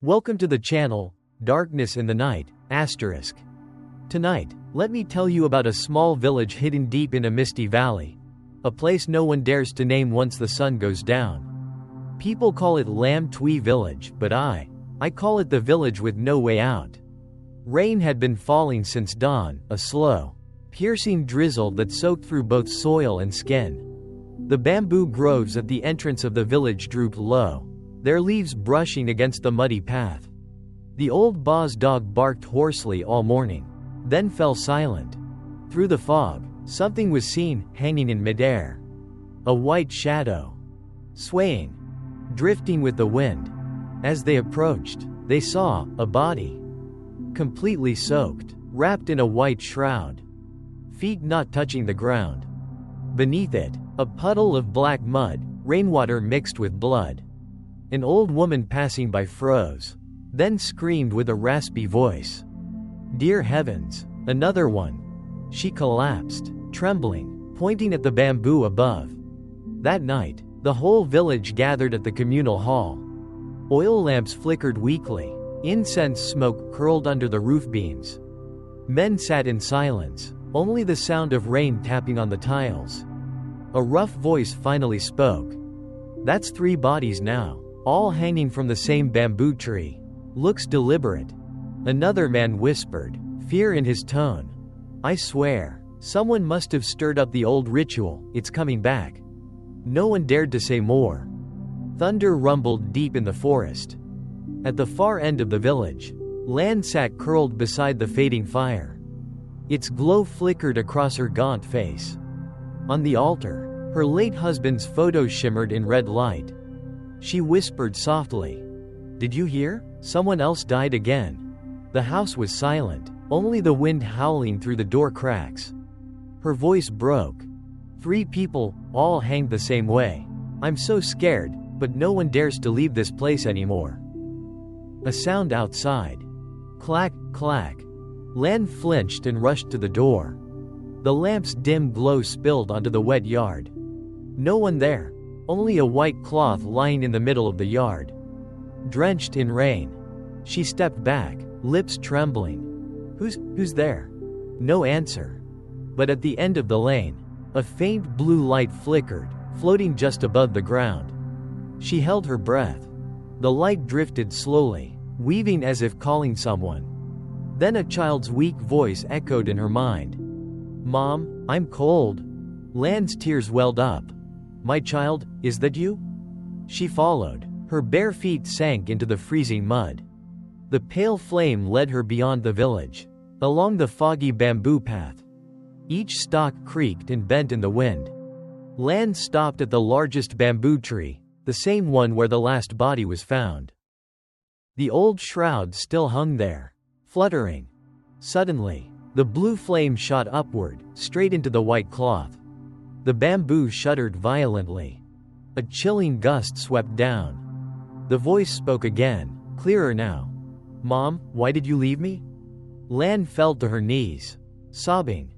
Welcome to the channel, Darkness in the Night, **. Tonight, let me tell you about a small village hidden deep in a misty valley. A place no one dares to name once the sun goes down. People call it Lam Tui Village, but I call it the village with no way out. Rain had been falling since dawn, a slow, piercing drizzle that soaked through both soil and skin. The bamboo groves at the entrance of the village drooped low, their leaves brushing against the muddy path. The old Boz dog barked hoarsely all morning, then fell silent. Through the fog, something was seen, hanging in midair. A white shadow. Swaying. Drifting with the wind. As they approached, they saw a body. Completely soaked, wrapped in a white shroud. Feet not touching the ground. Beneath it, a puddle of black mud, rainwater mixed with blood. An old woman passing by froze, then screamed with a raspy voice. "Dear heavens, another one!" She collapsed, trembling, pointing at the bamboo above. That night, the whole village gathered at the communal hall. Oil lamps flickered weakly, incense smoke curled under the roof beams. Men sat in silence, only the sound of rain tapping on the tiles. A rough voice finally spoke. "That's 3 bodies now, all hanging from the same bamboo tree. Looks deliberate." Another man whispered, fear in his tone. "I swear, someone must have stirred up the old ritual, it's coming back." No one dared to say more. Thunder rumbled deep in the forest. At the far end of the village, Lan sat curled beside the fading fire. Its glow flickered across her gaunt face. On the altar, her late husband's photo shimmered in red light. She whispered softly, "Did you hear? Someone else died again." The house was silent, only the wind howling through the door cracks. Her voice broke. 3 people, all hanged the same way. I'm so scared, but no one dares to leave this place anymore." A sound outside. Clack, clack. Lan flinched and rushed to the door. The lamp's dim glow spilled onto the wet yard. No one there. Only a white cloth lying in the middle of the yard. Drenched in rain. She stepped back, lips trembling. Who's there?" No answer. But at the end of the lane, a faint blue light flickered, floating just above the ground. She held her breath. The light drifted slowly, weaving as if calling someone. Then a child's weak voice echoed in her mind. "Mom, I'm cold." Lan's tears welled up. "My child, is that you?" She followed. Her bare feet sank into the freezing mud. The pale flame led her beyond the village, along the foggy bamboo path. Each stalk creaked and bent in the wind. Lan stopped at the largest bamboo tree, the same one where the last body was found. The old shroud still hung there, fluttering. Suddenly, the blue flame shot upward, straight into the white cloth. The bamboo shuddered violently. A chilling gust swept down. The voice spoke again, clearer now. "Mom, why did you leave me?" Lan fell to her knees, sobbing.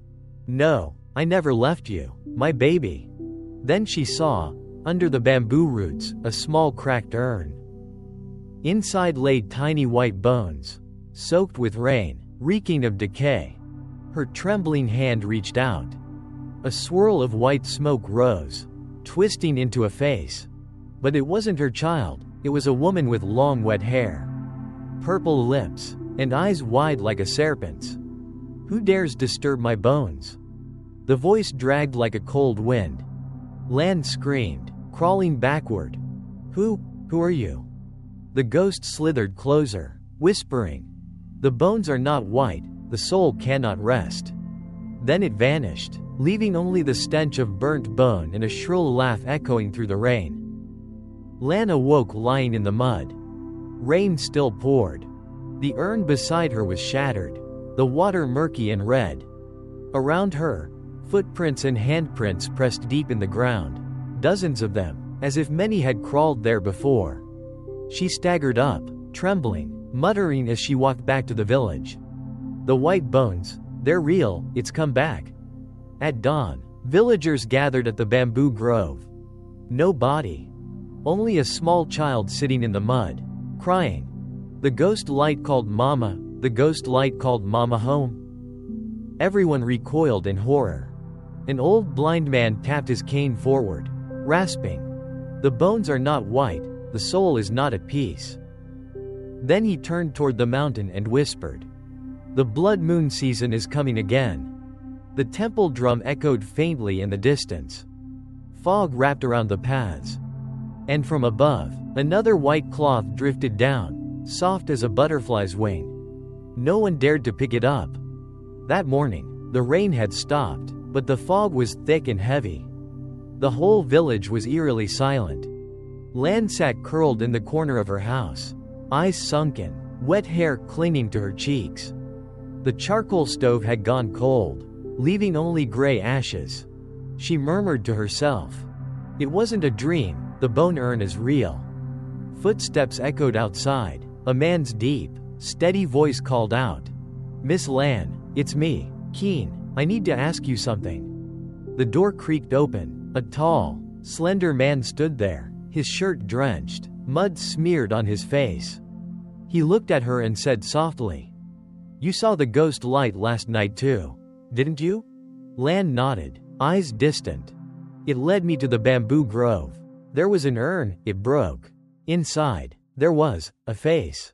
"No, I never left you, my baby." Then she saw, under the bamboo roots, a small cracked urn. Inside lay tiny white bones, soaked with rain, reeking of decay. Her trembling hand reached out. A swirl of white smoke rose, twisting into a face. But it wasn't her child, it was a woman with long wet hair, purple lips, and eyes wide like a serpent's. "Who dares disturb my bones?" The voice dragged like a cold wind. Lan screamed, crawling backward. Who are you?" The ghost slithered closer, whispering, "The bones are not white, the soul cannot rest." Then it vanished, leaving only the stench of burnt bone and a shrill laugh echoing through the rain. Lan awoke lying in the mud. Rain still poured. The urn beside her was shattered, the water murky and red. Around her, footprints and handprints pressed deep in the ground, dozens of them, as if many had crawled there before. She staggered up, trembling, muttering as she walked back to the village. "The white bones, they're real, it's come back." At dawn, villagers gathered at the bamboo grove. No body. Only a small child sitting in the mud, crying. The ghost light called Mama, the ghost light called Mama home. Everyone recoiled in horror. An old blind man tapped his cane forward, rasping. The bones are not white, the soul is not at peace. Then he turned toward the mountain and whispered, "The blood moon season is coming again." The temple drum echoed faintly in the distance. Fog wrapped around the paths. And from above, another white cloth drifted down, soft as a butterfly's wing. No one dared to pick it up. That morning, the rain had stopped, but the fog was thick and heavy. The whole village was eerily silent. Lan sat curled in the corner of her house, eyes sunken, wet hair clinging to her cheeks. The charcoal stove had gone cold, leaving only gray ashes. She murmured to herself, "It wasn't a dream, the bone urn is real." Footsteps echoed outside. A man's deep, steady voice called out, "Miss Lan, it's me, Keen. I need to ask you something." The door creaked open. A tall, slender man stood there, his shirt drenched, mud smeared on his face. He looked at her and said softly, "You saw the ghost light last night too, didn't you?" Lan nodded, eyes distant. "It led me to the bamboo grove. There was an urn, it broke. Inside, there was a face."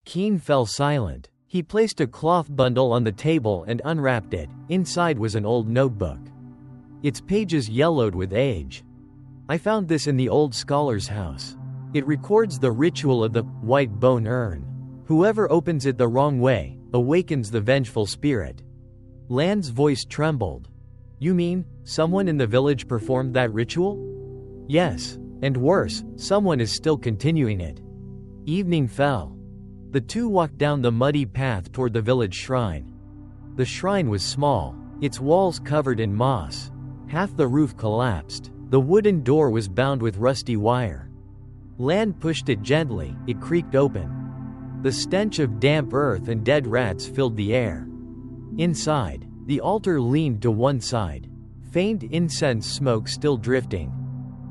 Keen fell silent. He placed a cloth bundle on the table and unwrapped it. Inside was an old notebook. Its pages yellowed with age. "I found this in the old scholar's house. It records the ritual of the white bone urn. Whoever opens it the wrong way awakens the vengeful spirit." Lan's voice trembled. "You mean, someone in the village performed that ritual?" "Yes, and worse, someone is still continuing it." Evening fell. The two walked down the muddy path toward the village shrine. The shrine was small, its walls covered in moss. Half the roof collapsed. The wooden door was bound with rusty wire. Lan pushed it gently, it creaked open. The stench of damp earth and dead rats filled the air. Inside, the altar leaned to one side, faint incense smoke still drifting.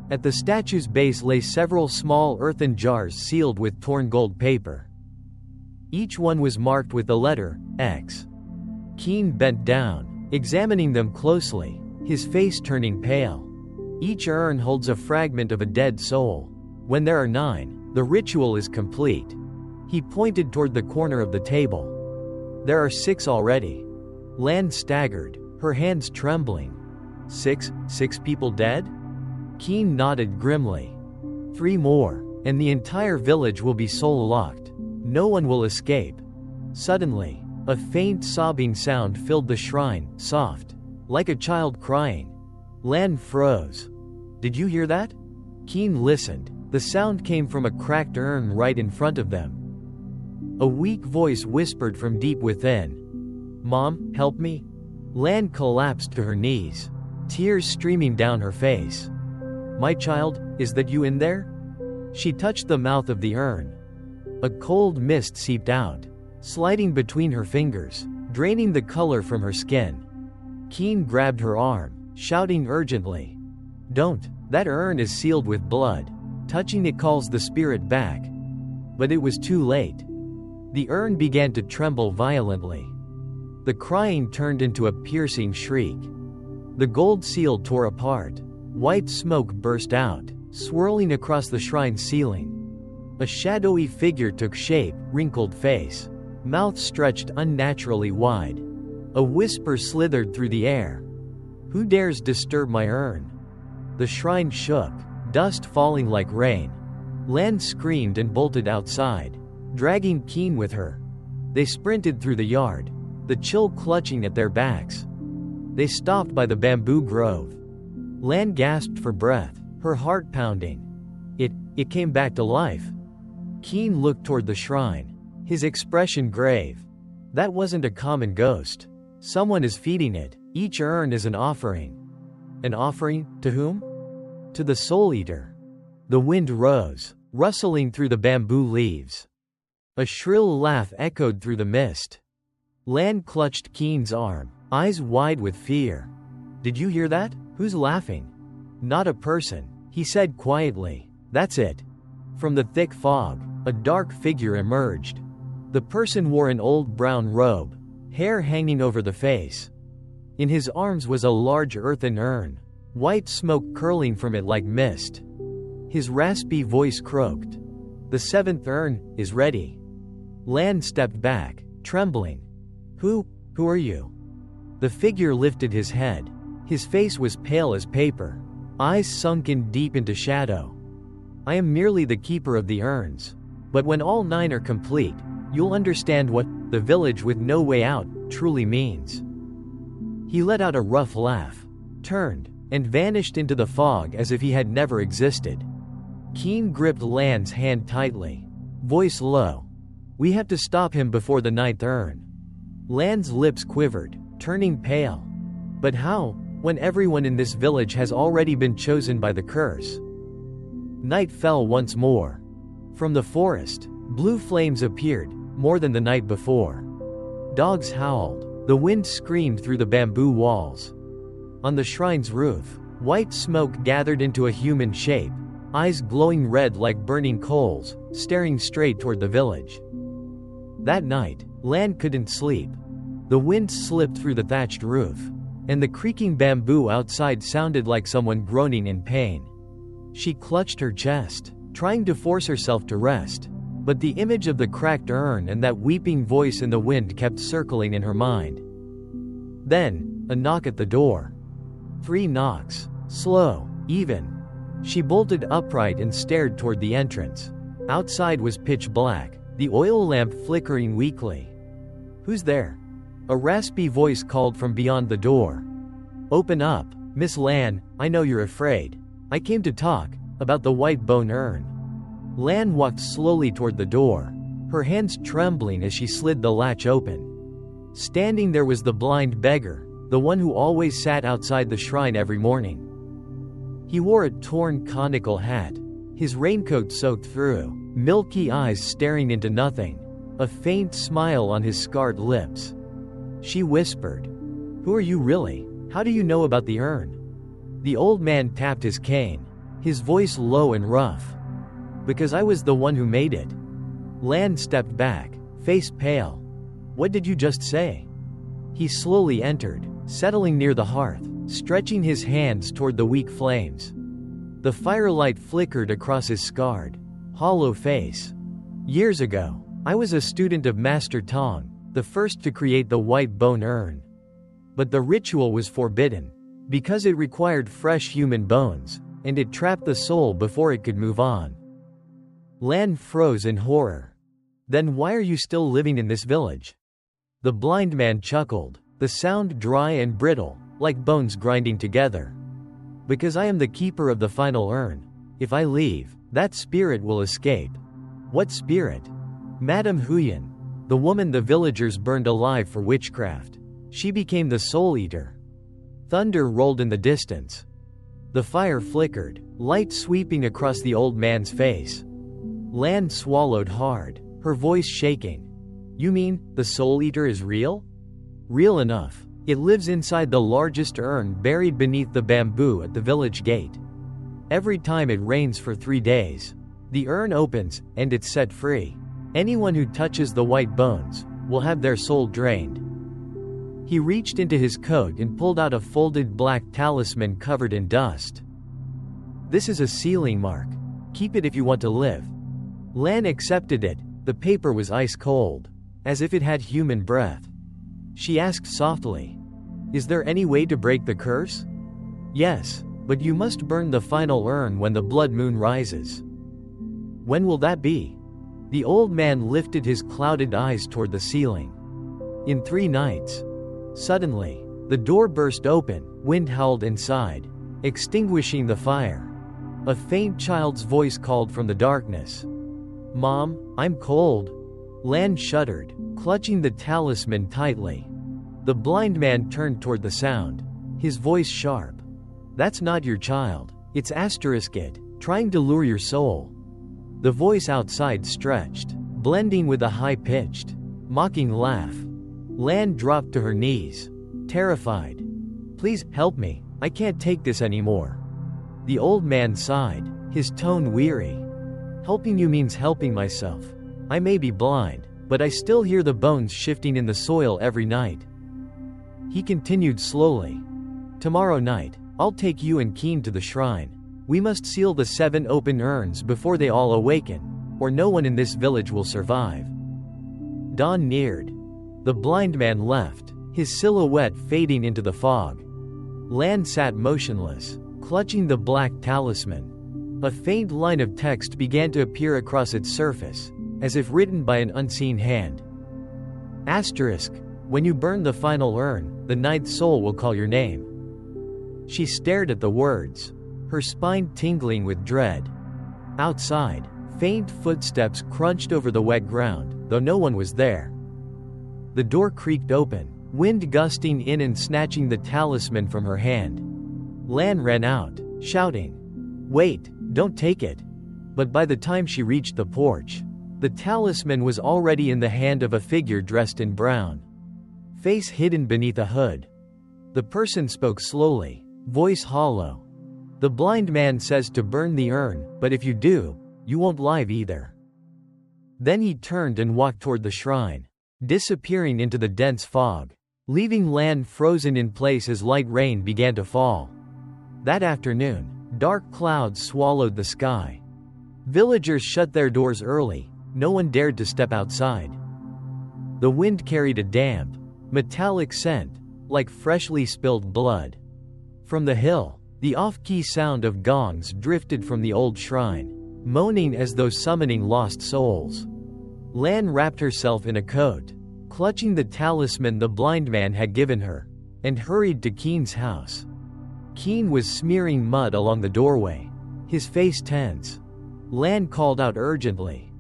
At the statue's base lay several small earthen jars sealed with torn gold paper. Each one was marked with the letter X. Keen bent down, examining them closely, his face turning pale. Each urn holds a fragment of a dead soul. When there are 9, the ritual is complete. He pointed toward the corner of the table. "There are 6 already." Lan staggered, her hands trembling. Six people dead?" Keen nodded grimly. 3 more, and the entire village will be soul-locked. No one will escape. Suddenly, a faint sobbing sound filled the shrine, soft, like a child crying. Lan froze. "Did you hear that?" Keen listened. The sound came from a cracked urn right in front of them. A weak voice whispered from deep within, "Mom, help me." Lan collapsed to her knees, tears streaming down her face. "My child, is that you in there?" She touched the mouth of the urn. A cold mist seeped out, sliding between her fingers, draining the color from her skin. Keen grabbed her arm, shouting urgently, "Don't, that urn is sealed with blood. Touching it calls the spirit back." But it was too late. The urn began to tremble violently. The crying turned into a piercing shriek. The gold seal tore apart. White smoke burst out, swirling across the shrine ceiling. A shadowy figure took shape, wrinkled face, mouth stretched unnaturally wide. A whisper slithered through the air. "Who dares disturb my urn?" The shrine shook, dust falling like rain. Lan screamed and bolted outside, dragging Keen with her. They sprinted through the yard, the chill clutching at their backs. They stopped by the bamboo grove. Lan gasped for breath, her heart pounding. It came back to life. Keen looked toward the shrine, his expression grave. That wasn't a common ghost. Someone is feeding it. Each urn is an offering. An offering? To whom? To the Soul Eater. The wind rose, rustling through the bamboo leaves. A shrill laugh echoed through the mist. Lan clutched Keen's arm, eyes wide with fear. "Did you hear that? Who's laughing?" "Not a person," he said quietly. "That's it." From the thick fog, a dark figure emerged. The person wore an old brown robe, hair hanging over the face. In his arms was a large earthen urn, white smoke curling from it like mist. His raspy voice croaked. "The seventh urn is ready." Lan stepped back, trembling. Who are you?" The figure lifted his head. His face was pale as paper, eyes sunken deep into shadow. "I am merely the keeper of the urns. But when all 9 are complete, you'll understand what the village with no way out truly means." He let out a rough laugh, turned, and vanished into the fog as if he had never existed. Keen gripped Lan's hand tightly, voice low. "We have to stop him before the 9th urn." Lan's lips quivered, turning pale. "But how, when everyone in this village has already been chosen by the curse?" Night fell once more. From the forest, blue flames appeared, more than the night before. Dogs howled, the wind screamed through the bamboo walls. On the shrine's roof, white smoke gathered into a human shape, eyes glowing red like burning coals, staring straight toward the village. That night, Lan couldn't sleep. The wind slipped through the thatched roof, and the creaking bamboo outside sounded like someone groaning in pain. She clutched her chest, trying to force herself to rest, but the image of the cracked urn and that weeping voice in the wind kept circling in her mind. Then, a knock at the door. 3 knocks, slow, even. She bolted upright and stared toward the entrance. Outside was pitch black, the oil lamp flickering weakly. "Who's there?" A raspy voice called from beyond the door. "Open up, Miss Lan, I know you're afraid. I came to talk about the white bone urn." Lan walked slowly toward the door, her hands trembling as she slid the latch open. Standing there was the blind beggar, the one who always sat outside the shrine every morning. He wore a torn conical hat, his raincoat soaked through, milky eyes staring into nothing, a faint smile on his scarred lips. She whispered, "Who are you really? How do you know about the urn?" The old man tapped his cane, his voice low and rough. "Because I was the one who made it." Lan stepped back, face pale. "What did you just say?" He slowly entered, settling near the hearth, stretching his hands toward the weak flames. The firelight flickered across his scarred, hollow face. "Years ago, I was a student of Master Tong, the first to create the white bone urn. But the ritual was forbidden, because it required fresh human bones, and it trapped the soul before it could move on." Lan froze in horror. "Then why are you still living in this village?" The blind man chuckled, the sound dry and brittle, like bones grinding together. "Because I am the keeper of the final urn. If I leave, that spirit will escape." "What spirit?" "Madame Huyen, the woman the villagers burned alive for witchcraft. She became the soul eater." Thunder rolled in the distance. The fire flickered, light sweeping across the old man's face. Lan swallowed hard, her voice shaking. "You mean, the soul eater is real?" "Real enough. It lives inside the largest urn buried beneath the bamboo at the village gate. Every time it rains for 3 days, the urn opens, and it's set free. Anyone who touches the white bones will have their soul drained." He reached into his coat and pulled out a folded black talisman covered in dust. "This is a sealing mark. Keep it if you want to live." Lan accepted it. The paper was ice cold, as if it had human breath. She asked softly, "Is there any way to break the curse?" "Yes, but you must burn the final urn when the blood moon rises." "When will that be?" The old man lifted his clouded eyes toward the ceiling. "In 3 nights. Suddenly, the door burst open, wind howled inside, extinguishing the fire. A faint child's voice called from the darkness. "Mom, I'm cold." Lan shuddered, clutching the talisman tightly. The blind man turned toward the sound, his voice sharp. "That's not your child. It's it, trying to lure your soul." The voice outside stretched, blending with a high-pitched, mocking laugh. Lan dropped to her knees, terrified. "Please, help me. I can't take this anymore." The old man sighed, his tone weary. Helping you means helping myself. I may be blind, but I still hear the bones shifting in the soil every night. He continued slowly. Tomorrow night, I'll take you and Keen to the shrine. We must seal the 7 open urns before they all awaken, or no one in this village will survive. Dawn neared. The blind man left, his silhouette fading into the fog. Lan sat motionless, clutching the black talisman. A faint line of text began to appear across its surface, as if written by an unseen hand. Asterisk, when you burn the final urn, the ninth soul will call your name. She stared at the words, her spine tingling with dread. Outside, faint footsteps crunched over the wet ground, though no one was there. The door creaked open, wind gusting in and snatching the talisman from her hand. Lan ran out, shouting, "Wait, don't take it." But by the time she reached the porch, the talisman was already in the hand of a figure dressed in brown, face hidden beneath a hood. The person spoke slowly, voice hollow. "The blind man says to burn the urn, but if you do, you won't live either." Then he turned and walked toward the shrine, disappearing into the dense fog, leaving Lan frozen in place as light rain began to fall. That afternoon, dark clouds swallowed the sky. Villagers shut their doors early, no one dared to step outside. The wind carried a damp, metallic scent, like freshly spilled blood. From the hill, the off-key sound of gongs drifted from the old shrine, moaning as though summoning lost souls. Lan wrapped herself in a coat, clutching the talisman the blind man had given her, and hurried to Keen's house. Keen was smearing mud along the doorway, his face tense. Lan called out urgently.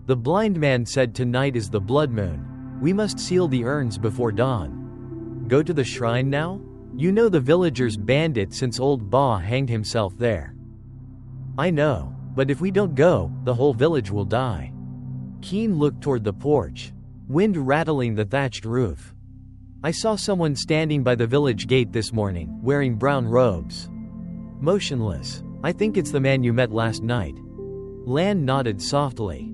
The blind man said tonight is the blood moon. We must seal the urns before dawn. Go to the shrine now? You know the villagers banned it since old Ba hanged himself there. I know, but if we don't go, the whole village will die. Keen looked toward the porch, wind rattling the thatched roof. I saw someone standing by the village gate this morning, wearing brown robes. Motionless. I think it's the man you met last night. Lan nodded softly.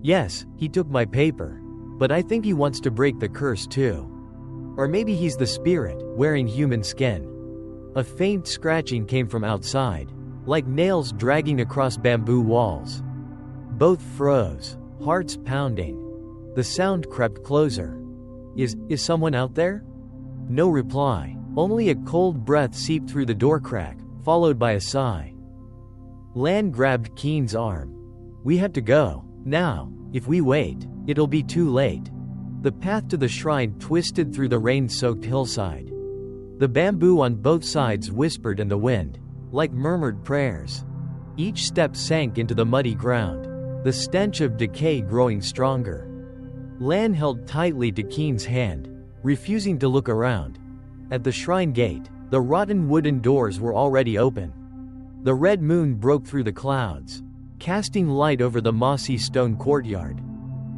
Yes, he took my paper. But I think he wants to break the curse too. Or maybe he's the spirit, wearing human skin. A faint scratching came from outside, like nails dragging across bamboo walls. Both froze, hearts pounding. The sound crept closer. Is someone out there? No reply, only a cold breath seeped through the door crack, followed by a sigh. Lan grabbed Keen's arm. We have to go, now. If we wait, it'll be too late. The path to the shrine twisted through the rain-soaked hillside. The bamboo on both sides whispered in the wind, like murmured prayers. Each step sank into the muddy ground, the stench of decay growing stronger. Lan held tightly to Keen's hand, refusing to look around. At the shrine gate, the rotten wooden doors were already open. The red moon broke through the clouds, casting light over the mossy stone courtyard.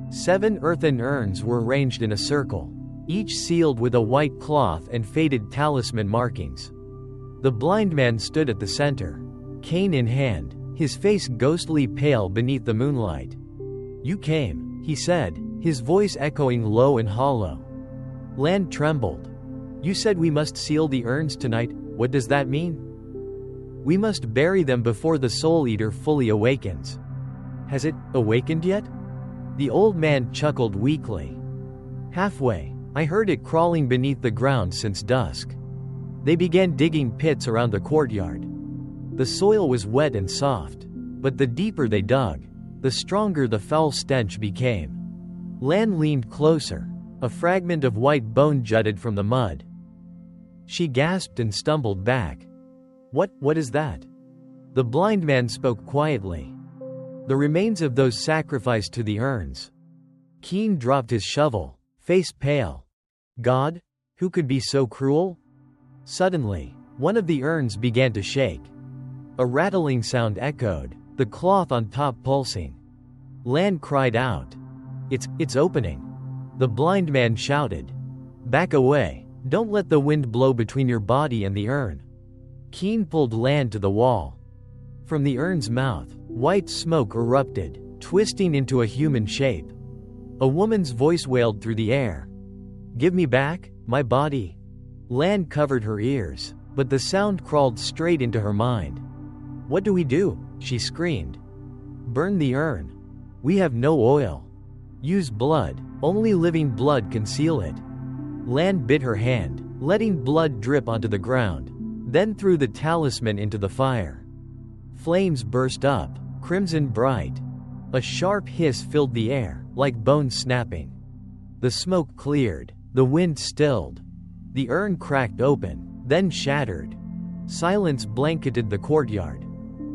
7 earthen urns were arranged in a circle, each sealed with a white cloth and faded talisman markings. The blind man stood at the center, cane in hand, his face ghostly pale beneath the moonlight. You came, he said, his voice echoing low and hollow. Lan trembled. You said we must seal the urns tonight. What does that mean? We must bury them before the Soul Eater fully awakens. Has it awakened yet? The old man chuckled weakly. Halfway, I heard it crawling beneath the ground since dusk. They began digging pits around the courtyard. The soil was wet and soft, but the deeper they dug, the stronger the foul stench became. Lan leaned closer. A fragment of white bone jutted from the mud. She gasped and stumbled back. What is that? The blind man spoke quietly. The remains of those sacrificed to the urns. Keen dropped his shovel, face pale. God? Who could be so cruel? Suddenly, one of the urns began to shake. A rattling sound echoed, the cloth on top pulsing. Lan cried out. It's opening. The blind man shouted. Back away. Don't let the wind blow between your body and the urn. Keen pulled Lan to the wall. From the urn's mouth, White smoke erupted, twisting into a human shape. A woman's voice wailed through the air. "Give me back my body." Lan covered her ears, but the sound crawled straight into her mind. "What do we do?" she screamed. "Burn the urn. We have no oil. Use blood. Only living blood can seal it." Lan bit her hand, letting blood drip onto the ground, then threw the talisman into the fire. Flames burst up, crimson bright. A sharp hiss filled the air, like bones snapping. The smoke cleared, the wind stilled. The urn cracked open, then shattered. Silence blanketed the courtyard.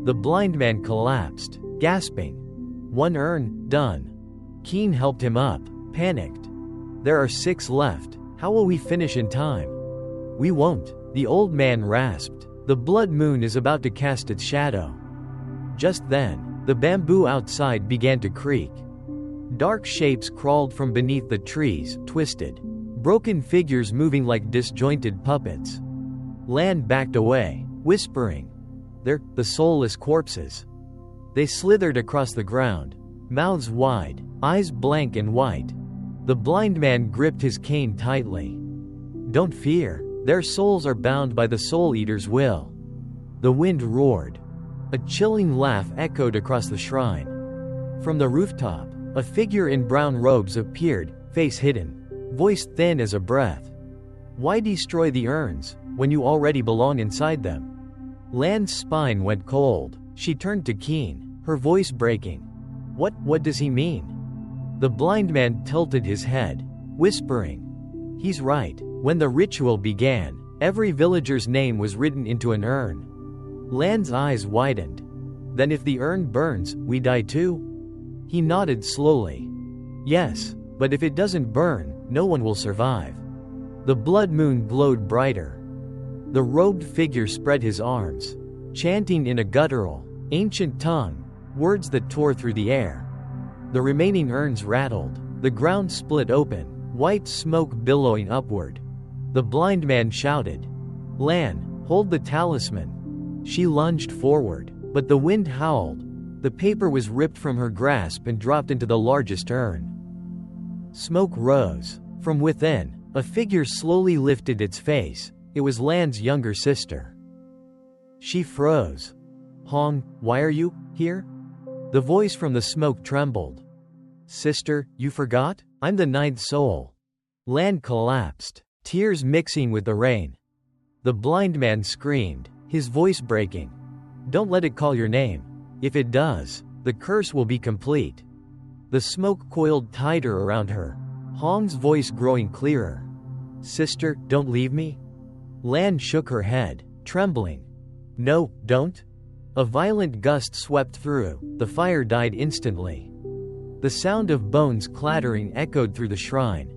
The blind man collapsed, gasping. "One urn, done." Keen helped him up, panicked. "There are 6 left. How will we finish in time?" "We won't," the old man rasped. "The blood moon is about to cast its shadow." Just then, the bamboo outside began to creak. Dark shapes crawled from beneath the trees, twisted. Broken figures moving like disjointed puppets. Lan backed away, whispering, "They're the soulless corpses." They slithered across the ground, mouths wide, eyes blank and white. The blind man gripped his cane tightly. "Don't fear, their souls are bound by the Soul Eater's will." The wind roared. A chilling laugh echoed across the shrine. From the rooftop, a figure in brown robes appeared, face hidden, voice thin as a breath. "Why destroy the urns, when you already belong inside them?" Lan's spine went cold. She turned to Keen, her voice breaking. What does he mean?" The blind man tilted his head, whispering, "He's right. When the ritual began, every villager's name was written into an urn." Lan's eyes widened. "Then if the urn burns, we die too?" He nodded slowly. "Yes, but if it doesn't burn, no one will survive." The blood moon glowed brighter. The robed figure spread his arms, chanting in a guttural, ancient tongue, words that tore through the air. The remaining urns rattled. The ground split open, white smoke billowing upward. The blind man shouted, "Lan, hold the talisman." She lunged forward, but the wind howled. The paper was ripped from her grasp and dropped into the largest urn. Smoke rose. From within, a figure slowly lifted its face. It was Lan's younger sister. She froze. "Hong, why are you here?" The voice from the smoke trembled. "Sister, you forgot? I'm the 9th soul." Lan collapsed, tears mixing with the rain. The blind man screamed, his voice breaking. "Don't let it call your name. If it does, the curse will be complete." The smoke coiled tighter around her, Hong's voice growing clearer. "Sister, don't leave me." Lan shook her head, trembling. "No, don't." A violent gust swept through. The fire died instantly. The sound of bones clattering echoed through the shrine.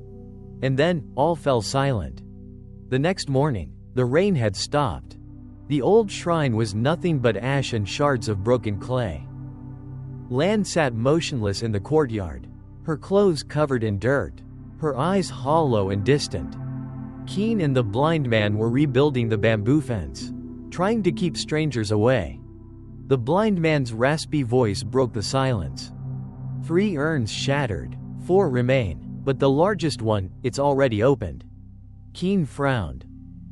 And then, all fell silent. The next morning, the rain had stopped. The old shrine was nothing but ash and shards of broken clay. Lan sat motionless in the courtyard, her clothes covered in dirt, her eyes hollow and distant. Keen and the blind man were rebuilding the bamboo fence, trying to keep strangers away. The blind man's raspy voice broke the silence. 3 urns shattered, 4 remain, but the largest one, it's already opened. Keen frowned.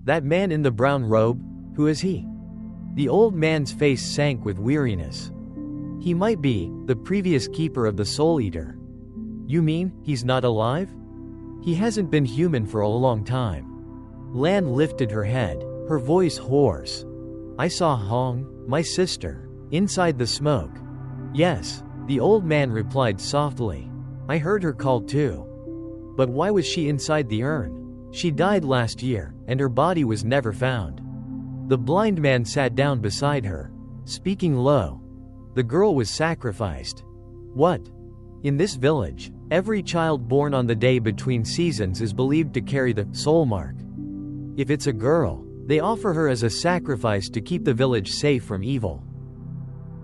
"That man in the brown robe, who is he?" The old man's face sank with weariness. "He might be the previous keeper of the Soul Eater." "You mean, he's not alive?" "He hasn't been human for a long time." Lan lifted her head, her voice hoarse. "I saw Hong, my sister, inside the smoke." "Yes," the old man replied softly. "I heard her call too." "But why was she inside the urn?" "She died last year, and her body was never found." The blind man sat down beside her, speaking low. "The girl was sacrificed." "What?" "In this village, every child born on the day between seasons is believed to carry the soul mark. If it's a girl, they offer her as a sacrifice to keep the village safe from evil."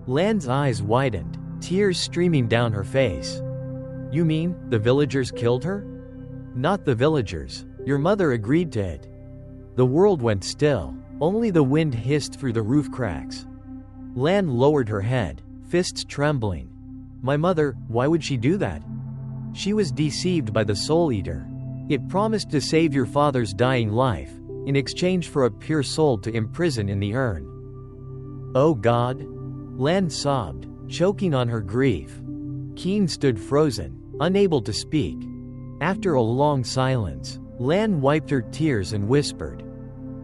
Lan's eyes widened, tears streaming down her face. "You mean, the villagers killed her?" "Not the villagers. Your mother agreed to it." The world went still. Only the wind hissed through the roof cracks. Lan lowered her head, fists trembling. My mother, why would she do that? She was deceived by the Soul Eater. It promised to save your father's dying life, in exchange for a pure soul to imprison in the urn. Oh God? Lan sobbed, choking on her grief. Keen stood frozen, unable to speak. After a long silence, Lan wiped her tears and whispered,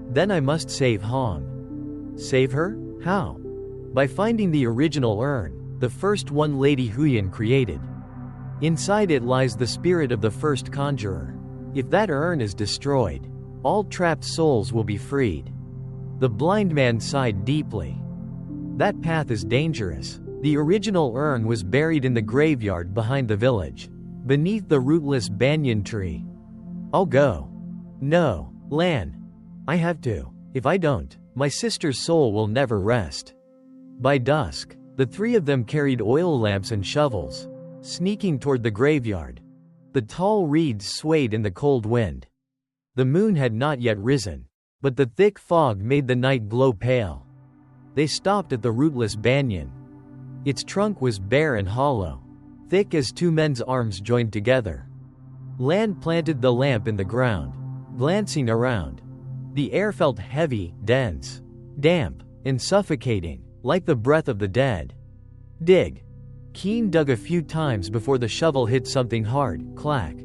"Then I must save Hong." Save her? How? By finding the original urn, the first one Lady Huyan created. Inside it lies the spirit of the first conjurer. If that urn is destroyed, all trapped souls will be freed. The blind man sighed deeply. That path is dangerous. The original urn was buried in the graveyard behind the village, beneath the rootless banyan tree. I'll go. No, Lan. I have to. If I don't, my sister's soul will never rest. By dusk, the three of them carried oil lamps and shovels, sneaking toward the graveyard. The tall reeds swayed in the cold wind. The moon had not yet risen, but the thick fog made the night glow pale. They stopped at the rootless banyan. Its trunk was bare and hollow, thick as two men's arms joined together. Lan planted the lamp in the ground, glancing around. The air felt heavy, dense, damp, and suffocating, like the breath of the dead. Dig. Keen dug a few times before the shovel hit something hard, clack.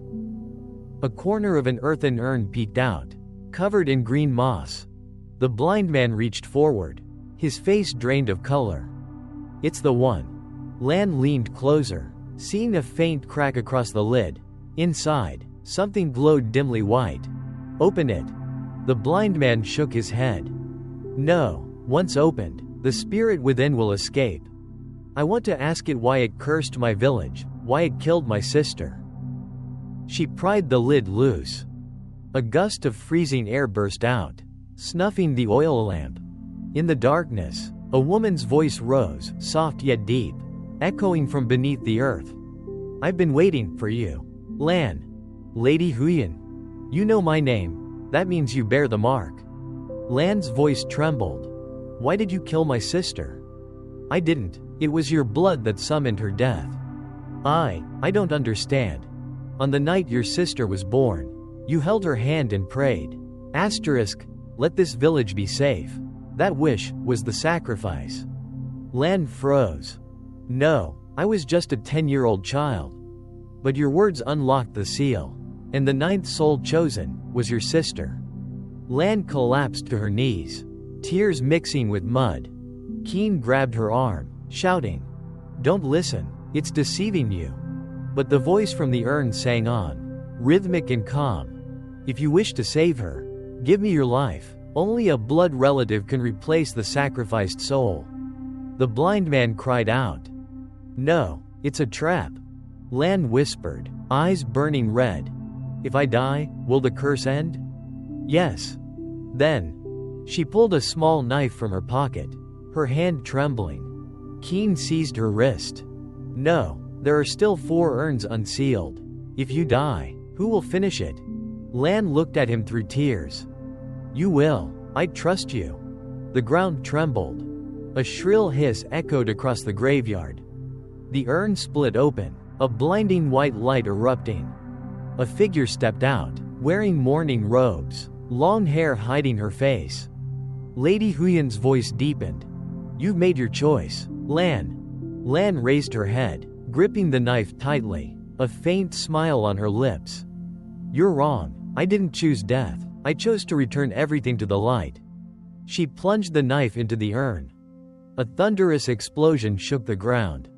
A corner of an earthen urn peeked out, covered in green moss. The blind man reached forward, his face drained of color. It's the one. Lan leaned closer, seeing a faint crack across the lid. Inside, something glowed dimly white. Open it. The blind man shook his head. No, once opened, the spirit within will escape. I want to ask it why it cursed my village, why it killed my sister. She pried the lid loose. A gust of freezing air burst out, snuffing the oil lamp. In the darkness, a woman's voice rose, soft yet deep, echoing from beneath the earth. I've been waiting for you. Lan. Lady Huyan. You know my name, that means you bear the mark. Lan's voice trembled. Why did you kill my sister? I didn't. It was your blood that summoned her death. I don't understand. On the night your sister was born, you held her hand and prayed. Asterisk, let this village be safe. That wish was the sacrifice. Lan froze. No, I was just a 10-year-old child. But your words unlocked the seal, and the ninth soul chosen was your sister. Lan collapsed to her knees, tears mixing with mud. Keen grabbed her arm, shouting, "Don't listen, it's deceiving you." But the voice from the urn sang on, rhythmic and calm. If you wish to save her, give me your life. Only a blood relative can replace the sacrificed soul. The blind man cried out. No, it's a trap. Lan whispered, eyes burning red. If I die, will the curse end? Yes. Then, she pulled a small knife from her pocket, her hand trembling. Keen seized her wrist. No, there are still 4 urns unsealed. If you die, who will finish it? Lan looked at him through tears. You will. I trust you. The ground trembled. A shrill hiss echoed across the graveyard. The urn split open, a blinding white light erupting. A figure stepped out, wearing mourning robes, long hair hiding her face. Lady Huyan's voice deepened. You've made your choice, Lan. Lan raised her head, gripping the knife tightly, a faint smile on her lips. You're wrong. I didn't choose death. I chose to return everything to the light. She plunged the knife into the urn. A thunderous explosion shook the ground.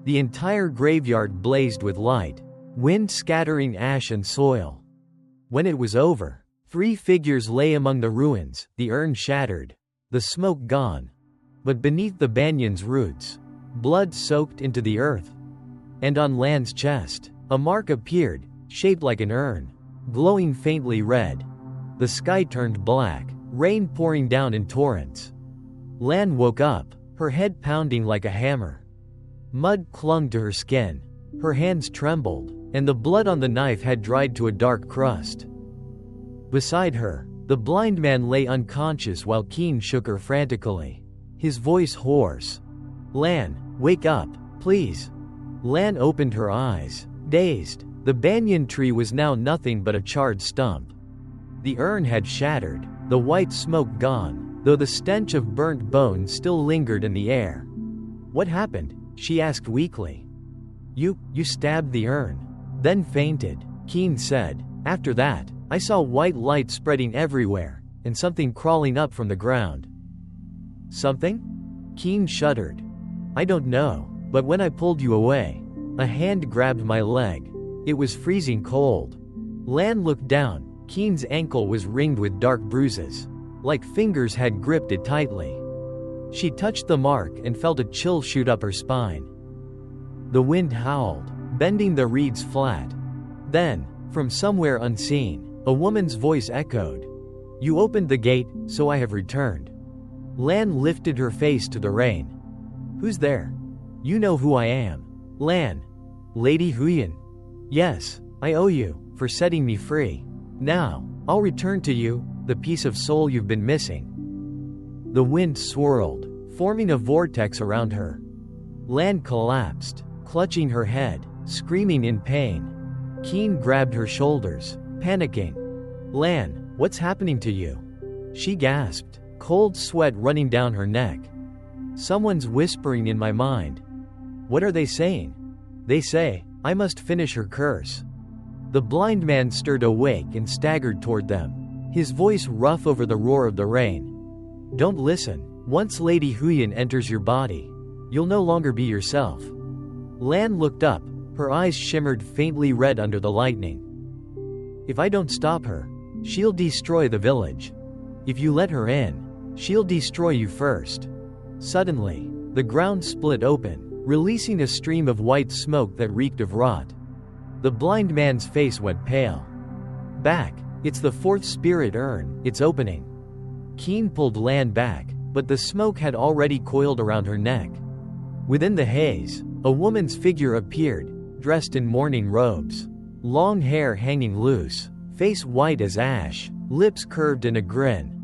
The entire graveyard blazed with light, wind scattering ash and soil. When it was over, 3 figures lay among the ruins, the urn shattered, the smoke gone. But beneath the banyan's roots, blood soaked into the earth. And on Lan's chest, a mark appeared, shaped like an urn, glowing faintly red. The sky turned black, rain pouring down in torrents. Lan woke up, her head pounding like a hammer. Mud clung to her skin, her hands trembled, and the blood on the knife had dried to a dark crust. Beside her, the blind man lay unconscious while Keen shook her frantically, his voice hoarse. Lan, wake up, please. Lan opened her eyes, dazed. The banyan tree was now nothing but a charred stump. The urn had shattered, the white smoke gone, though the stench of burnt bone still lingered in the air. What happened? She asked weakly. You stabbed the urn. Then fainted, Keen said. After that, I saw white light spreading everywhere, and something crawling up from the ground. Something? Keen shuddered. I don't know, but when I pulled you away, a hand grabbed my leg. It was freezing cold. Lan looked down. Keen's ankle was ringed with dark bruises, like fingers had gripped it tightly. She touched the mark and felt a chill shoot up her spine. The wind howled, bending the reeds flat. Then, from somewhere unseen, a woman's voice echoed. You opened the gate, so I have returned. Lan lifted her face to the rain. Who's there? You know who I am. Lan. Lady Huyen. Yes, I owe you, for setting me free. Now, I'll return to you, the piece of soul you've been missing. The wind swirled, forming a vortex around her. Lan collapsed, clutching her head, screaming in pain. Keen grabbed her shoulders, panicking. Lan, what's happening to you? She gasped, cold sweat running down her neck. Someone's whispering in my mind. What are they saying? They say, I must finish her curse. The blind man stirred awake and staggered toward them, his voice rough over the roar of the rain. Don't listen. Once Lady Huyen enters your body, you'll no longer be yourself. Lan looked up, her eyes shimmered faintly red under the lightning. If I don't stop her, she'll destroy the village. If you let her in, she'll destroy you first. Suddenly, the ground split open, releasing a stream of white smoke that reeked of rot. The blind man's face went pale. Back, it's the fourth spirit urn, it's opening. Keen pulled Lan back, but the smoke had already coiled around her neck. Within the haze, a woman's figure appeared, dressed in mourning robes. Long hair hanging loose, face white as ash, lips curved in a grin.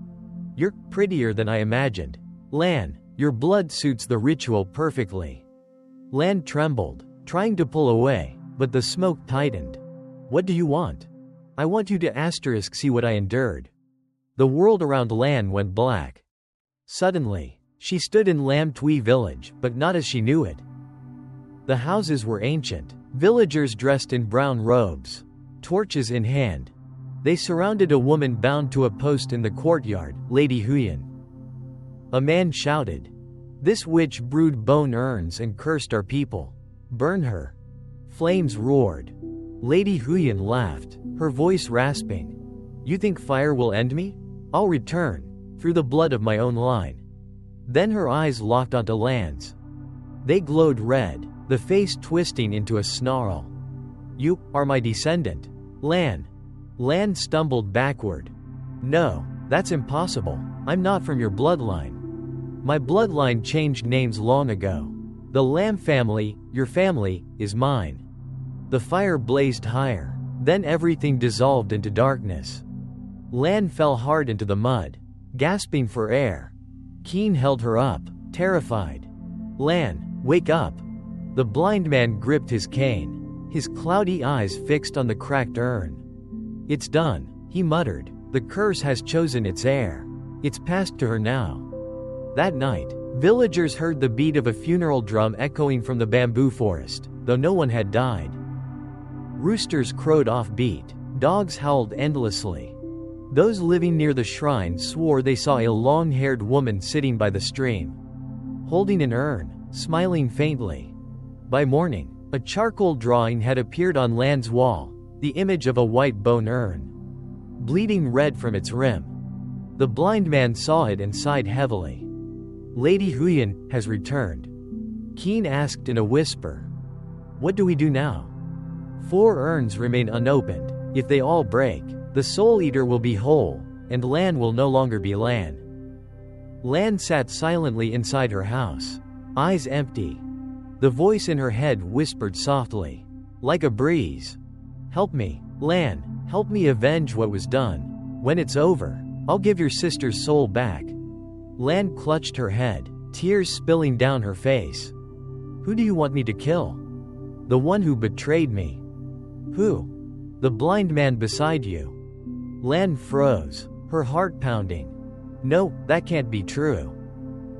You're prettier than I imagined. Lan, your blood suits the ritual perfectly. Lan trembled, trying to pull away, but the smoke tightened. What do you want? I want you to see what I endured. The world around Lan went black. Suddenly, she stood in Lam Tui village, but not as she knew it. The houses were ancient, villagers dressed in brown robes, torches in hand. They surrounded a woman bound to a post in the courtyard, Lady Huyen. A man shouted, This witch brewed bone urns and cursed our people. Burn her. Flames roared. Lady Huyen laughed, her voice rasping. You think fire will end me? I'll return, through the blood of my own line. Then her eyes locked onto Lan's. They glowed red, the face twisting into a snarl. You are my descendant. Lan. Lan stumbled backward. No, that's impossible. I'm not from your bloodline. My bloodline changed names long ago. The Lam family, your family, is mine. The fire blazed higher, then everything dissolved into darkness. Lan fell hard into the mud, gasping for air. Keen held her up, terrified. Lan, wake up. The blind man gripped his cane, his cloudy eyes fixed on the cracked urn. It's done, he muttered. The curse has chosen its heir. It's passed to her now. That night, villagers heard the beat of a funeral drum echoing from the bamboo forest, though no one had died. Roosters crowed off-beat, dogs howled endlessly. Those living near the shrine swore they saw a long-haired woman sitting by the stream, holding an urn, smiling faintly. By morning, a charcoal drawing had appeared on Lan's wall, the image of a white bone urn, bleeding red from its rim. The blind man saw it and sighed heavily. Lady Huyen has returned. Keen asked in a whisper. What do we do now? 4 urns remain unopened. If they all break, the Soul Eater will be whole, and Lan will no longer be Lan. Lan sat silently inside her house, eyes empty. The voice in her head whispered softly, like a breeze. Help me, Lan, help me avenge what was done. When it's over, I'll give your sister's soul back. Lan clutched her head, tears spilling down her face. Who do you want me to kill? The one who betrayed me. Who? The blind man beside you. Lan froze, her heart pounding. No, that can't be true.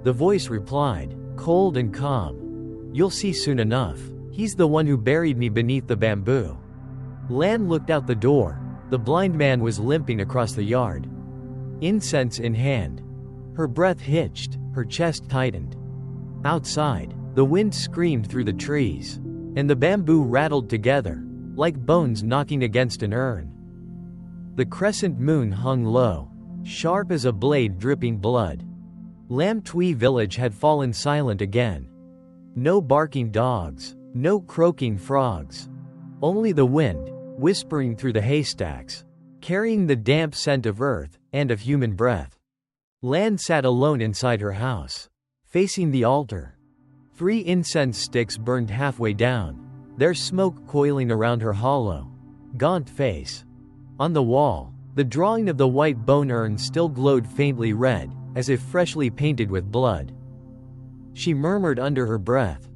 The voice replied, cold and calm. You'll see soon enough. He's the one who buried me beneath the bamboo. Lan looked out the door. The blind man was limping across the yard, incense in hand. Her breath hitched, her chest tightened. Outside, the wind screamed through the trees, and the bamboo rattled together, like bones knocking against an urn. The crescent moon hung low, sharp as a blade dripping blood. Lam Tui village had fallen silent again. No barking dogs, no croaking frogs. Only the wind, whispering through the haystacks, carrying the damp scent of earth and of human breath. Lan sat alone inside her house, facing the altar. 3 incense sticks burned halfway down, their smoke coiling around her hollow, gaunt face. On the wall, the drawing of the white bone urn still glowed faintly red, as if freshly painted with blood. She murmured under her breath,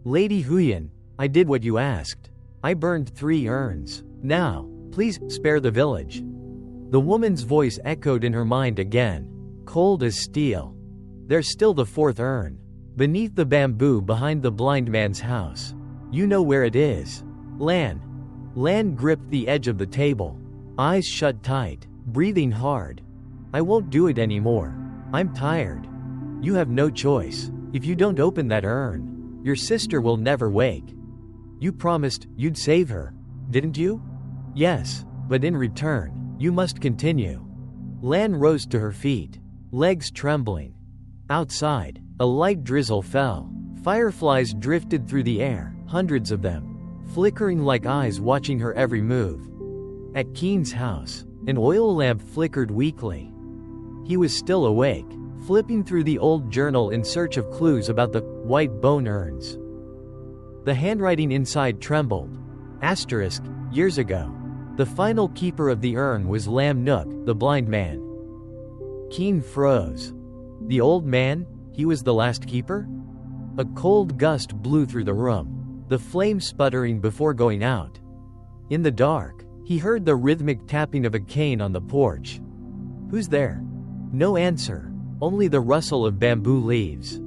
Lady Huyan, I did what you asked. I burned 3 urns. Now, please, spare the village. The woman's voice echoed in her mind again, cold as steel. There's still the 4th urn, beneath the bamboo behind the blind man's house. You know where it is. Lan. Lan gripped the edge of the table, eyes shut tight, breathing hard. I won't do it anymore. I'm tired. You have no choice. If you don't open that urn, your sister will never wake. You promised you'd save her, didn't you? Yes, but in return, you must continue. Lan rose to her feet, legs trembling. Outside, a light drizzle fell. Fireflies drifted through the air, hundreds of them, flickering like eyes watching her every move. At Keen's house, an oil lamp flickered weakly. He was still awake, flipping through the old journal in search of clues about the white bone urns. The handwriting inside trembled. Asterisk, years ago. The final keeper of the urn was Lam Nook, the blind man. Keen froze. The old man, he was the last keeper? A cold gust blew through the room, the flame sputtering before going out. In the dark, he heard the rhythmic tapping of a cane on the porch. Who's there? No answer, only the rustle of bamboo leaves.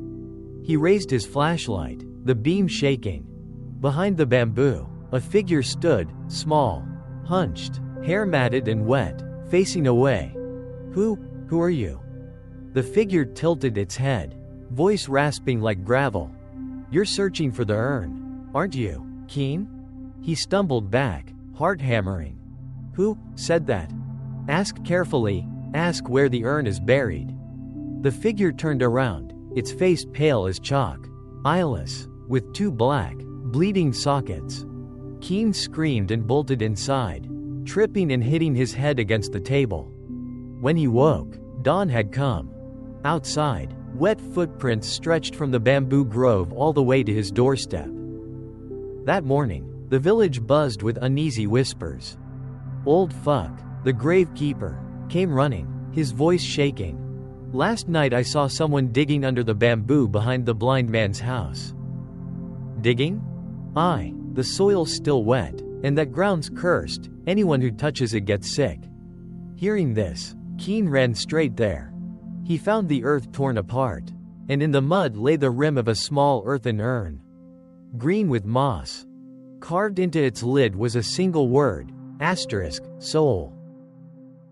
He raised his flashlight, the beam shaking. Behind the bamboo, a figure stood, small, hunched, hair matted and wet, facing away. Who are you? The figure tilted its head, voice rasping like gravel. You're searching for the urn, aren't you, Keen? He stumbled back, heart hammering. Who said that? Ask carefully, ask where the urn is buried. The figure turned around, its face pale as chalk, eyeless, with 2 black, bleeding sockets. Keen screamed and bolted inside, tripping and hitting his head against the table. When he woke, dawn had come. Outside, wet footprints stretched from the bamboo grove all the way to his doorstep. That morning, the village buzzed with uneasy whispers. Old Fuck, the gravekeeper, came running, his voice shaking. Last night I saw someone digging under the bamboo behind the blind man's house. Digging? Aye, the soil's still wet, and that ground's cursed. Anyone who touches it gets sick. Hearing this, Keen ran straight there. He found the earth torn apart, and in the mud lay the rim of a small earthen urn. Green with moss. Carved into its lid was a single word, asterisk, soul.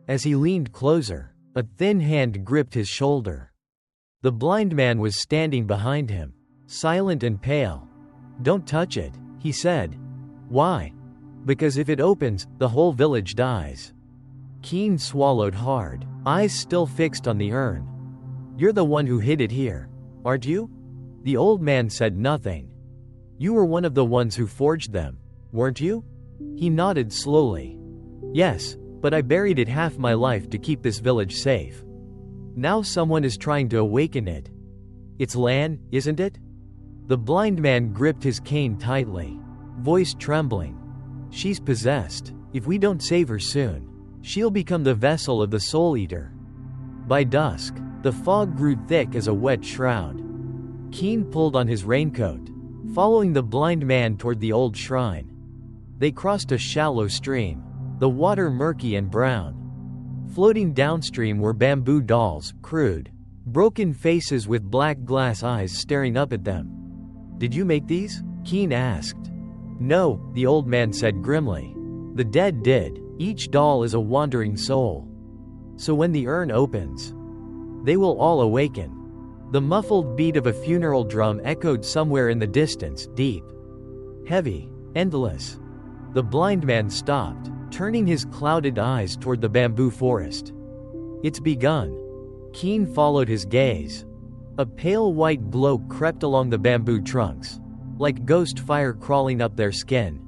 As he leaned closer, a thin hand gripped his shoulder. The blind man was standing behind him, silent and pale. Don't touch it, he said. Why? Because if it opens, the whole village dies. Keen swallowed hard, eyes still fixed on the urn. You're the one who hid it here, aren't you? The old man said nothing. You were one of the ones who forged them, weren't you? He nodded slowly. Yes, but I buried it half my life to keep this village safe. Now someone is trying to awaken it. It's Lan, isn't it? The blind man gripped his cane tightly, voice trembling. She's possessed. If we don't save her soon, she'll become the vessel of the Soul Eater. By dusk, the fog grew thick as a wet shroud. Keen pulled on his raincoat, following the blind man toward the old shrine. They crossed a shallow stream, the water murky and brown. Floating downstream were bamboo dolls, crude, broken faces with black glass eyes staring up at them. "Did you make these?" Keen asked. "No," the old man said grimly. "The dead did. Each doll is a wandering soul. So when the urn opens, they will all awaken." The muffled beat of a funeral drum echoed somewhere in the distance, deep, heavy, endless. The blind man stopped, turning his clouded eyes toward the bamboo forest. "It's begun." Keen followed his gaze. A pale white glow crept along the bamboo trunks, like ghost fire crawling up their skin.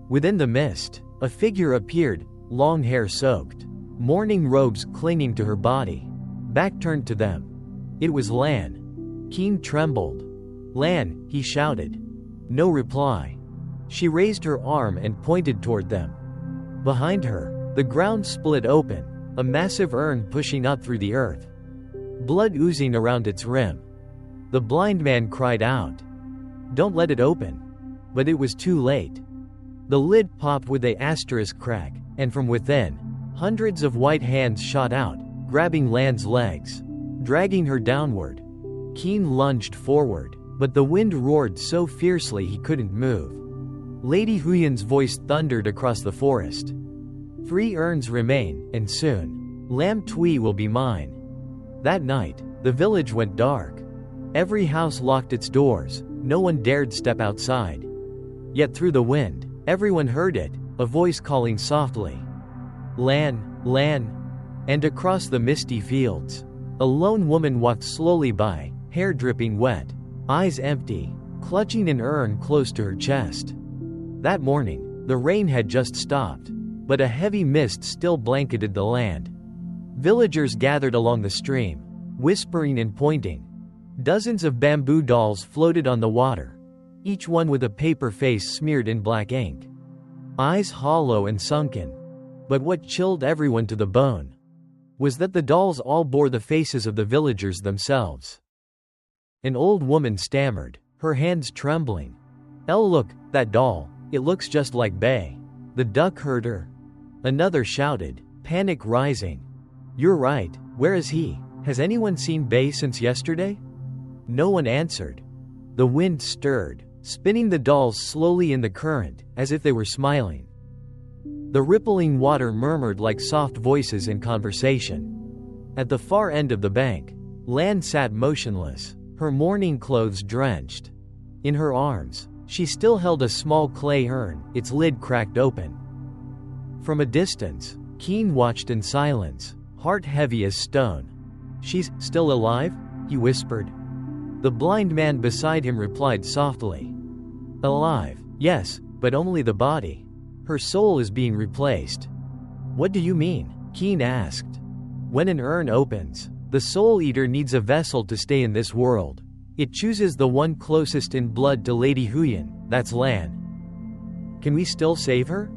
Within the mist, a figure appeared, long hair soaked, mourning robes clinging to her body, back turned to them. It was Lan. Keen trembled. "Lan," he shouted. No reply. She raised her arm and pointed toward them. Behind her, the ground split open, a massive urn pushing up through the earth, blood oozing around its rim. The blind man cried out, "Don't let it open." But it was too late. The lid popped with a asterisk crack, and from within, hundreds of white hands shot out, grabbing Lan's legs, dragging her downward. Keen lunged forward, but the wind roared so fiercely he couldn't move. Lady Huyen's voice thundered across the forest. 3 urns remain, and soon, Lam Tui will be mine." That night, the village went dark. Every house locked its doors, no one dared step outside. Yet through the wind, everyone heard it, a voice calling softly, "Lan, Lan." And across the misty fields, a lone woman walked slowly by, hair dripping wet, eyes empty, clutching an urn close to her chest. That morning, the rain had just stopped, but a heavy mist still blanketed the land. Villagers gathered along the stream, whispering and pointing. Dozens of bamboo dolls floated on the water, each one with a paper face smeared in black ink, eyes hollow and sunken. But what chilled everyone to the bone was that the dolls all bore the faces of the villagers themselves. An old woman stammered, her hands trembling. Look, that doll, it looks just like Bay, the duck herder." Another shouted, panic rising. "You're right, where is he? Has anyone seen Bay since yesterday?" No one answered. The wind stirred, spinning the dolls slowly in the current, as if they were smiling. The rippling water murmured like soft voices in conversation. At the far end of the bank, Lan sat motionless, her mourning clothes drenched. In her arms, she still held a small clay urn, its lid cracked open. From a distance, Keen watched in silence, heart heavy as stone. "She's still alive?" he whispered. The blind man beside him replied softly, "Alive, yes, but only the body. Her soul is being replaced." "What do you mean?" Keen asked. "When an urn opens, the soul eater needs a vessel to stay in this world. It chooses the one closest in blood to Lady Huyen, that's Lan. Can we still save her?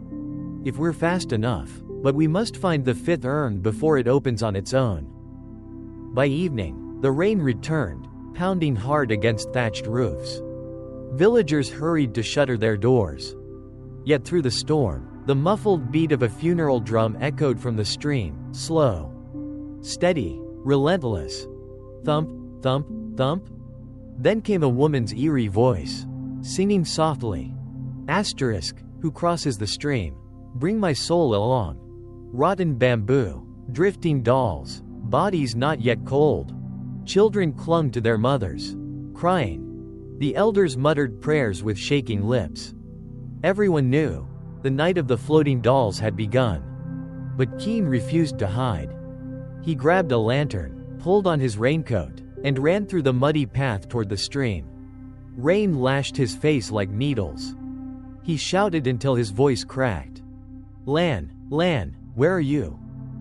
If we're fast enough, but we must find the 5th urn before it opens on its own." By evening, the rain returned, pounding hard against thatched roofs. Villagers hurried to shutter their doors. Yet through the storm, the muffled beat of a funeral drum echoed from the stream, slow, steady, relentless. Thump, thump, thump. Then came a woman's eerie voice, singing softly. Asterisk, who crosses the stream, bring my soul along. Rotten bamboo, drifting dolls, bodies not yet cold. Children clung to their mothers, crying. The elders muttered prayers with shaking lips. Everyone knew, the night of the floating dolls had begun. But Keen refused to hide. He grabbed a lantern, pulled on his raincoat, and ran through the muddy path toward the stream. Rain lashed his face like needles. He shouted until his voice cracked. Lan, Lan, where are you?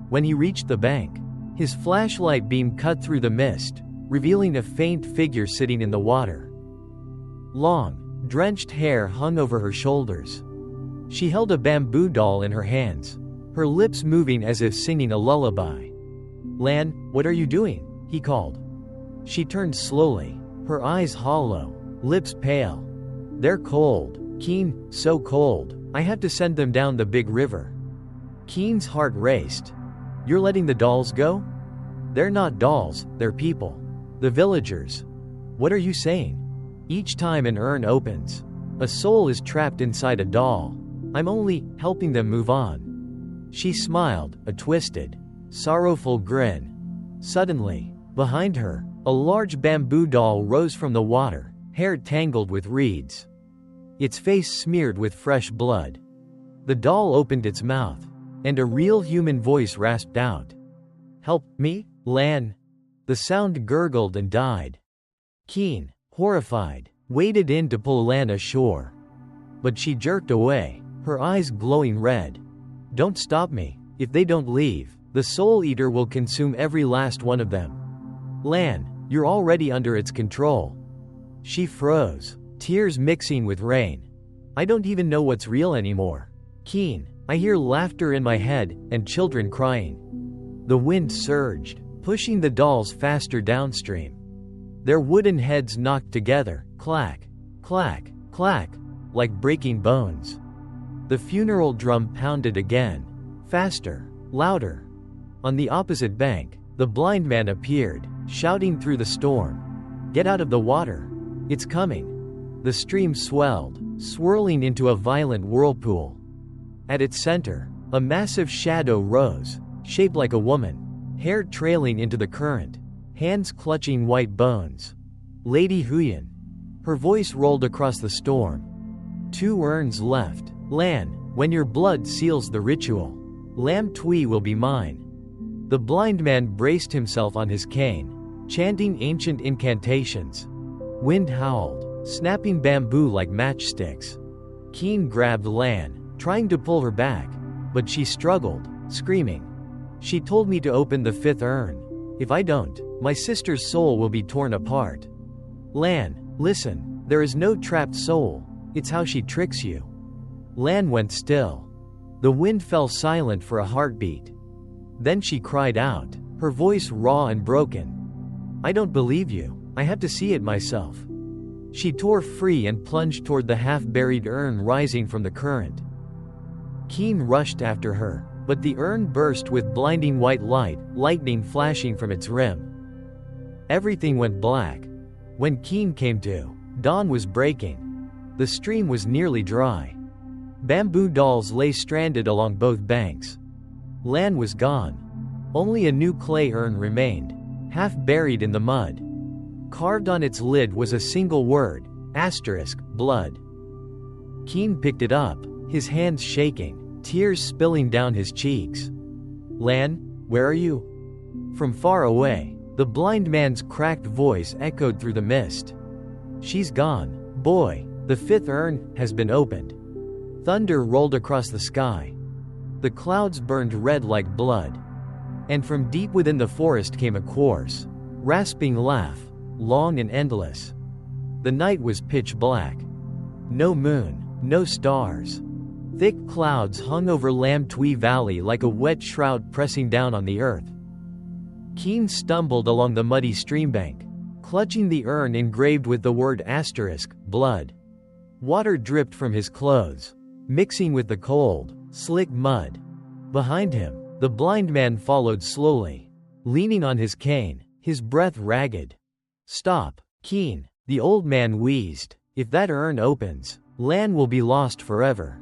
When he reached the bank, his flashlight beam cut through the mist, revealing a faint figure sitting in the water. Long, drenched hair hung over her shoulders. She held a bamboo doll in her hands, her lips moving as if singing a lullaby. Lan, what are you doing? He called. She turned slowly, Her eyes hollow, lips pale. They're cold, Keen, so cold, I had to send them down the big river. Keen's heart raced. You're letting the dolls go? They're not dolls, they're people. The villagers. What are you saying? Each time an urn opens, a soul is trapped inside a doll. I'm only helping them move on. She smiled, a twisted, sorrowful grin. Suddenly, behind her, a large bamboo doll rose from the water, hair tangled with reeds. Its face smeared with fresh blood. The doll opened its mouth, and a real human voice rasped out. Help me, Lan. The sound gurgled and died. Keen, horrified, waded in to pull Lan ashore. But she jerked away, her eyes glowing red. Don't stop me. If they don't leave, the Soul Eater will consume every last one of them. Lan, you're already under its control. She froze, tears mixing with rain. I don't even know what's real anymore. Keen, I hear laughter in my head, and children crying. The wind surged, pushing the dolls faster downstream. Their wooden heads knocked together, clack, clack, clack, like breaking bones. The funeral drum pounded again, faster, louder. On the opposite bank, the blind man appeared, shouting through the storm. Get out of the water. It's coming. The stream swelled, swirling into a violent whirlpool. At its center, a massive shadow rose, shaped like a woman, hair trailing into the current, hands clutching white bones. Lady Huyen. Her voice rolled across the storm. 2 urns left. Lan, when your blood seals the ritual, Lam Tui will be mine. The blind man braced himself on his cane, chanting ancient incantations. Wind howled, snapping bamboo like matchsticks. Keen grabbed Lan, trying to pull her back, but she struggled, screaming. She told me to open the 5th urn. If I don't, my sister's soul will be torn apart. Lan, listen, there is no trapped soul, it's how she tricks you. Lan went still. The wind fell silent for a heartbeat. Then she cried out, her voice raw and broken. I don't believe you, I have to see it myself. She tore free and plunged toward the half-buried urn rising from the current. Keen rushed after her, but the urn burst with blinding white light, lightning flashing from its rim. Everything went black. When Keen came to, dawn was breaking. The stream was nearly dry. Bamboo dolls lay stranded along both banks. Lan was gone. Only a new clay urn remained, half buried in the mud. Carved on its lid was a single word, blood. Keen picked it up, his hands shaking, tears spilling down his cheeks. Lan, where are you? From far away, the blind man's cracked voice echoed through the mist. She's gone, boy, the 5th urn has been opened. Thunder rolled across the sky. The clouds burned red like blood. And from deep within the forest came a coarse, rasping laugh, long and endless. The night was pitch black. No moon, no stars. Thick clouds hung over Lam Tui Valley like a wet shroud pressing down on the earth. Keen stumbled along the muddy streambank, clutching the urn engraved with the word blood. Water dripped from his clothes, mixing with the cold, slick mud. Behind him, the blind man followed slowly, leaning on his cane, his breath ragged. Stop, Keen, the old man wheezed. If that urn opens, Lan will be lost forever.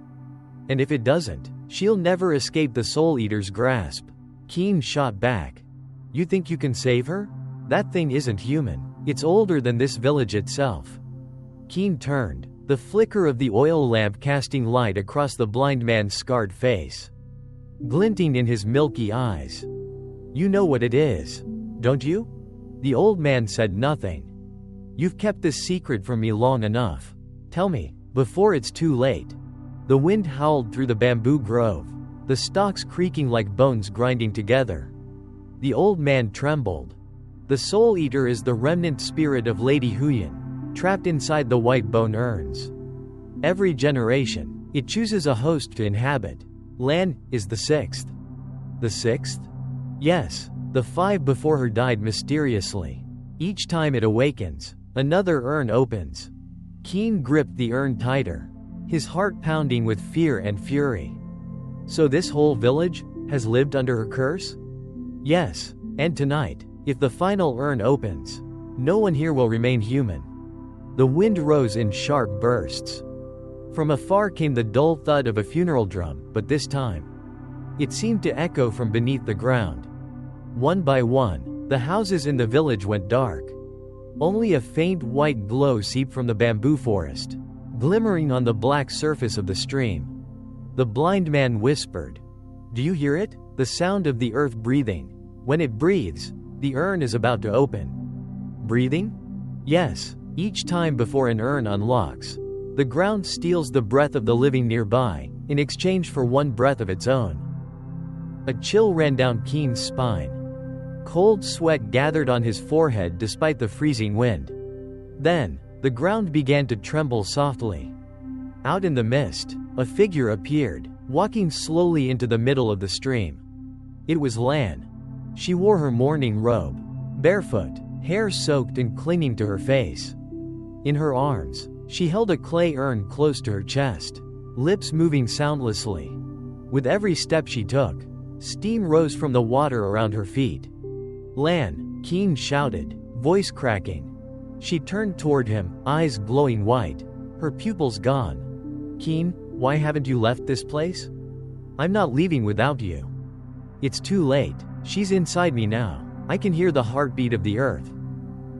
And if it doesn't, she'll never escape the Soul Eater's grasp. Keen shot back. You think you can save her? That thing isn't human. It's older than this village itself. Keen turned, the flicker of the oil lamp casting light across the blind man's scarred face, glinting in his milky eyes. You know what it is, don't you? The old man said nothing. You've kept this secret from me long enough. Tell me, before it's too late. The wind howled through the bamboo grove, the stalks creaking like bones grinding together. The old man trembled. The Soul Eater is the remnant spirit of Lady Huyen, trapped inside the white bone urns. Every generation, it chooses a host to inhabit. Lan is the 6th. The 6th? Yes, the 5 before her died mysteriously. Each time it awakens, Another urn opens. Keen gripped the urn tighter, his heart pounding with fear and fury. So this whole village has lived under her curse? Yes, and tonight, if the final urn opens, no one here will remain human. The wind rose in sharp bursts. From afar came the dull thud of a funeral drum, but this time, it seemed to echo from beneath the ground. One by one, the houses in the village went dark. Only a faint white glow seeped from the bamboo forest, glimmering on the black surface of the stream. The blind man whispered, "Do you hear it? The sound of the earth breathing. When it breathes, the urn is about to open." Breathing? Yes, each time before an urn unlocks, the ground steals the breath of the living nearby, in exchange for one breath of its own. A chill ran down Keen's spine. Cold sweat gathered on his forehead despite the freezing wind. Then, the ground began to tremble softly. Out in the mist, a figure appeared, walking slowly into the middle of the stream. It was Lan. She wore her mourning robe, barefoot, hair soaked and clinging to her face. In her arms, she held a clay urn close to her chest, lips moving soundlessly. With every step she took, steam rose from the water around her feet. "Lan!" Keen shouted, voice cracking. She turned toward him, eyes glowing white, her pupils gone. "Keen, why haven't you left this place?" "I'm not leaving without you." "It's too late. She's inside me now. I can hear the heartbeat of the earth."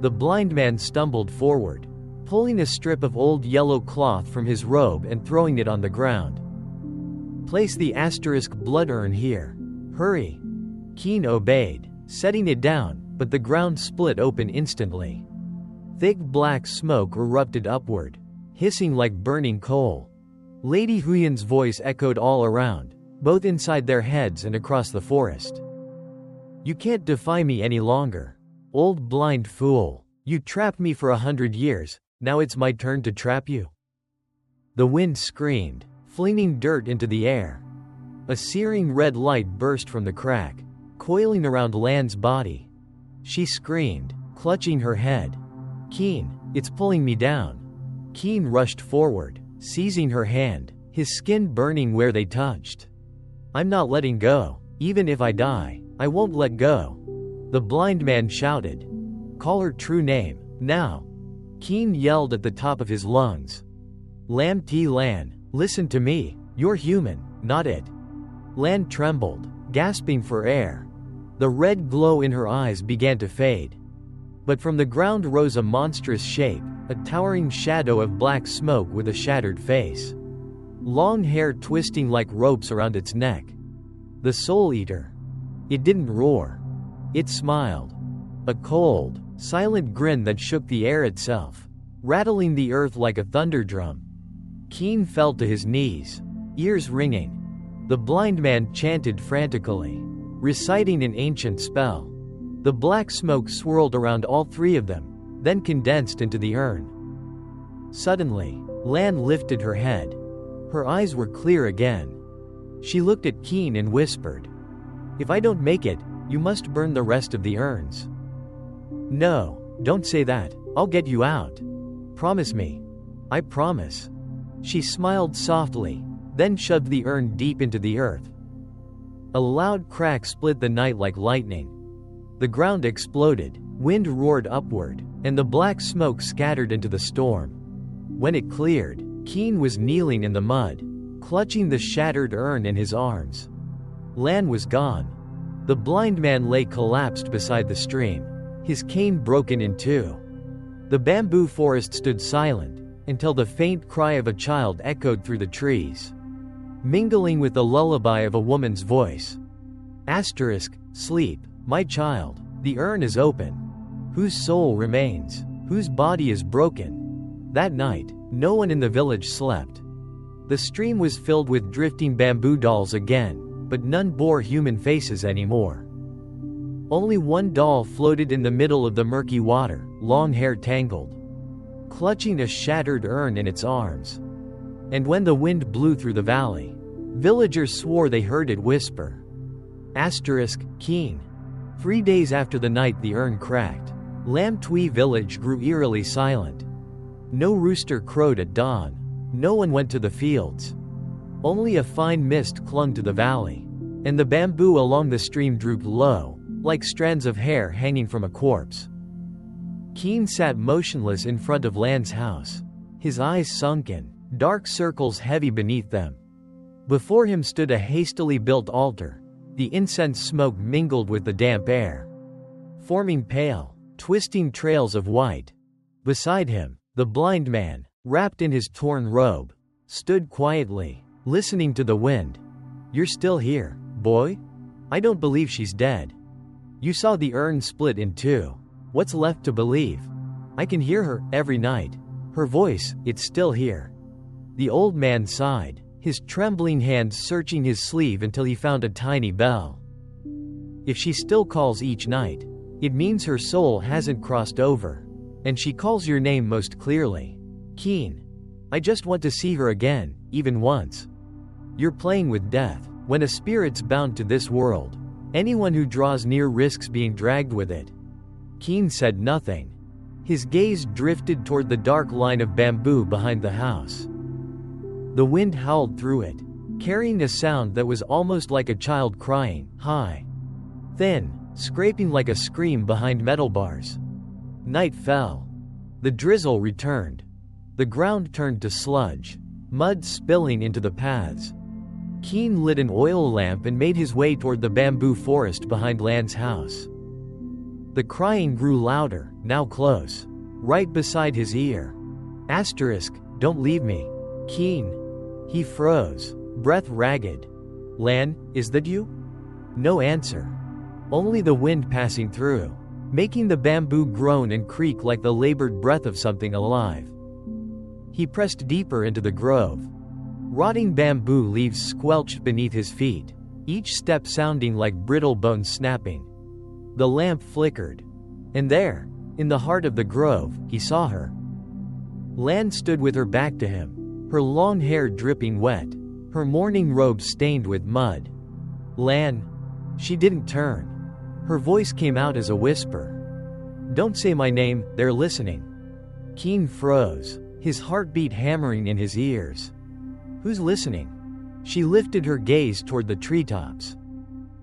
The blind man stumbled forward, pulling a strip of old yellow cloth from his robe and throwing it on the ground. "Place the blood urn here. Hurry." Keen obeyed, setting it down, but the ground split open instantly. Thick black smoke erupted upward, hissing like burning coal. Lady Huyan's voice echoed all around, both inside their heads and across the forest. "You can't defy me any longer. Old blind fool. You trapped me for 100 years, now it's my turn to trap you." The wind screamed, flinging dirt into the air. A searing red light burst from the crack, coiling around Lan's body. She screamed, clutching her head. "Keen, it's pulling me down." Keen rushed forward, seizing her hand, his skin burning where they touched. "I'm not letting go. Even if I die, I won't let go." The blind man shouted. "Call her true name, now." Keen yelled at the top of his lungs. "Lam T. Lan, listen to me. You're human, not it." Lan trembled, gasping for air. The red glow in her eyes began to fade. But from the ground rose a monstrous shape, a towering shadow of black smoke with a shattered face. Long hair twisting like ropes around its neck. The Soul Eater. It didn't roar. It smiled. A cold, silent grin that shook the air itself, rattling the earth like a thunder drum. Keen fell to his knees, ears ringing. The blind man chanted frantically, reciting an ancient spell. The black smoke swirled around all three of them, then condensed into the urn. Suddenly, Lan lifted her head. Her eyes were clear again. She looked at Keen and whispered, "If I don't make it, you must burn the rest of the urns." "No, don't say that. I'll get you out. Promise me." "I promise." She smiled softly, then shoved the urn deep into the earth. A loud crack split the night like lightning. The ground exploded, wind roared upward, and the black smoke scattered into the storm. When it cleared, Keen was kneeling in the mud, clutching the shattered urn in his arms. Lan was gone. The blind man lay collapsed beside the stream, his cane broken in two. The bamboo forest stood silent, until the faint cry of a child echoed through the trees, mingling with the lullaby of a woman's voice. Sleep, my child. The urn is open. Whose soul remains? Whose body is broken? That night, no one in the village slept. The stream was filled with drifting bamboo dolls again, but none bore human faces anymore. Only one doll floated in the middle of the murky water, long hair tangled, clutching a shattered urn in its arms. And when the wind blew through the valley, villagers swore they heard it whisper. Keen. 3 days after the night the urn cracked, Lam Tui village grew eerily silent. No rooster crowed at dawn. No one went to the fields. Only a fine mist clung to the valley, and the bamboo along the stream drooped low, like strands of hair hanging from a corpse. Keen sat motionless in front of Lan's house, his eyes sunken, dark circles heavy beneath them. Before him stood a hastily built altar. The incense smoke mingled with the damp air, forming pale, twisting trails of white. Beside him, the blind man, wrapped in his torn robe, stood quietly, listening to the wind. "You're still here, boy? I don't believe she's dead. You saw the urn split in two. What's left to believe? I can hear her every night. Her voice, it's still here." The old man sighed, his trembling hands searching his sleeve until he found a tiny bell. "If she still calls each night, it means her soul hasn't crossed over. And she calls your name most clearly. Keen. I just want to see her again, even once. You're playing with death. When a spirit's bound to this world, anyone who draws near risks being dragged with it." Keen said nothing. His gaze drifted toward the dark line of bamboo behind the house. The wind howled through it, carrying a sound that was almost like a child crying, high, thin, scraping like a scream behind metal bars. Night fell. The drizzle returned. The ground turned to sludge, mud spilling into the paths. Keen lit an oil lamp and made his way toward the bamboo forest behind Lan's house. The crying grew louder, now close, right beside his ear. Don't leave me. Keen. He froze, breath ragged. "Lan, is that you?" No answer. Only the wind passing through, making the bamboo groan and creak like the labored breath of something alive. He pressed deeper into the grove. Rotting bamboo leaves squelched beneath his feet, each step sounding like brittle bones snapping. The lamp flickered. And there, in the heart of the grove, he saw her. Lan stood with her back to him, her long hair dripping wet, her mourning robe stained with mud. "Lan." She didn't turn. Her voice came out as a whisper. "Don't say my name, they're listening." Keen froze, his heartbeat hammering in his ears. "Who's listening?" She lifted her gaze toward the treetops.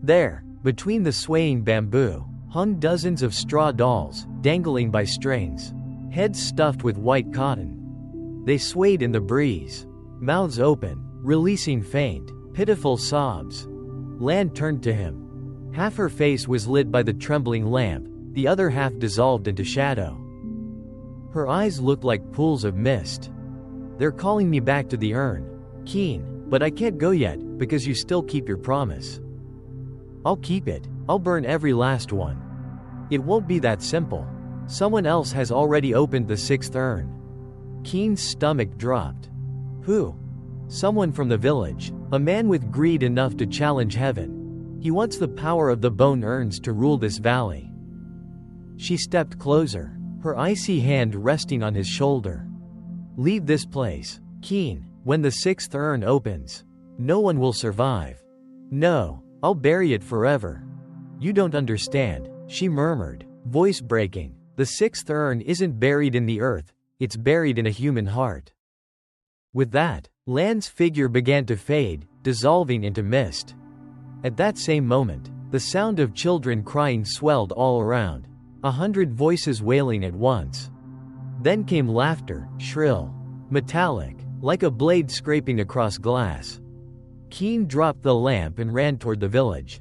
There, between the swaying bamboo, hung dozens of straw dolls, dangling by strings, heads stuffed with white cotton. They swayed in the breeze, mouths open, releasing faint, pitiful sobs. Lan turned to him. Half her face was lit by the trembling lamp, the other half dissolved into shadow. Her eyes looked like pools of mist. "They're calling me back to the urn, Keen, but I can't go yet, because you still keep your promise." "I'll keep it. I'll burn every last one." "It won't be that simple. Someone else has already opened the sixth urn." Keen's stomach dropped. "Who?" "Someone from the village, a man with greed enough to challenge heaven. He wants the power of the bone urns to rule this valley." She stepped closer, her icy hand resting on his shoulder. "Leave this place, Keen. When the sixth urn opens, no one will survive." "No, I'll bury it forever." "You don't understand," she murmured, voice breaking. "The sixth urn isn't buried in the earth, it's buried in a human heart." With that, Lan's figure began to fade, dissolving into mist. At that same moment, the sound of children crying swelled all around, 100 voices wailing at once. Then came laughter, shrill, metallic, like a blade scraping across glass. Keen dropped the lamp and ran toward the village.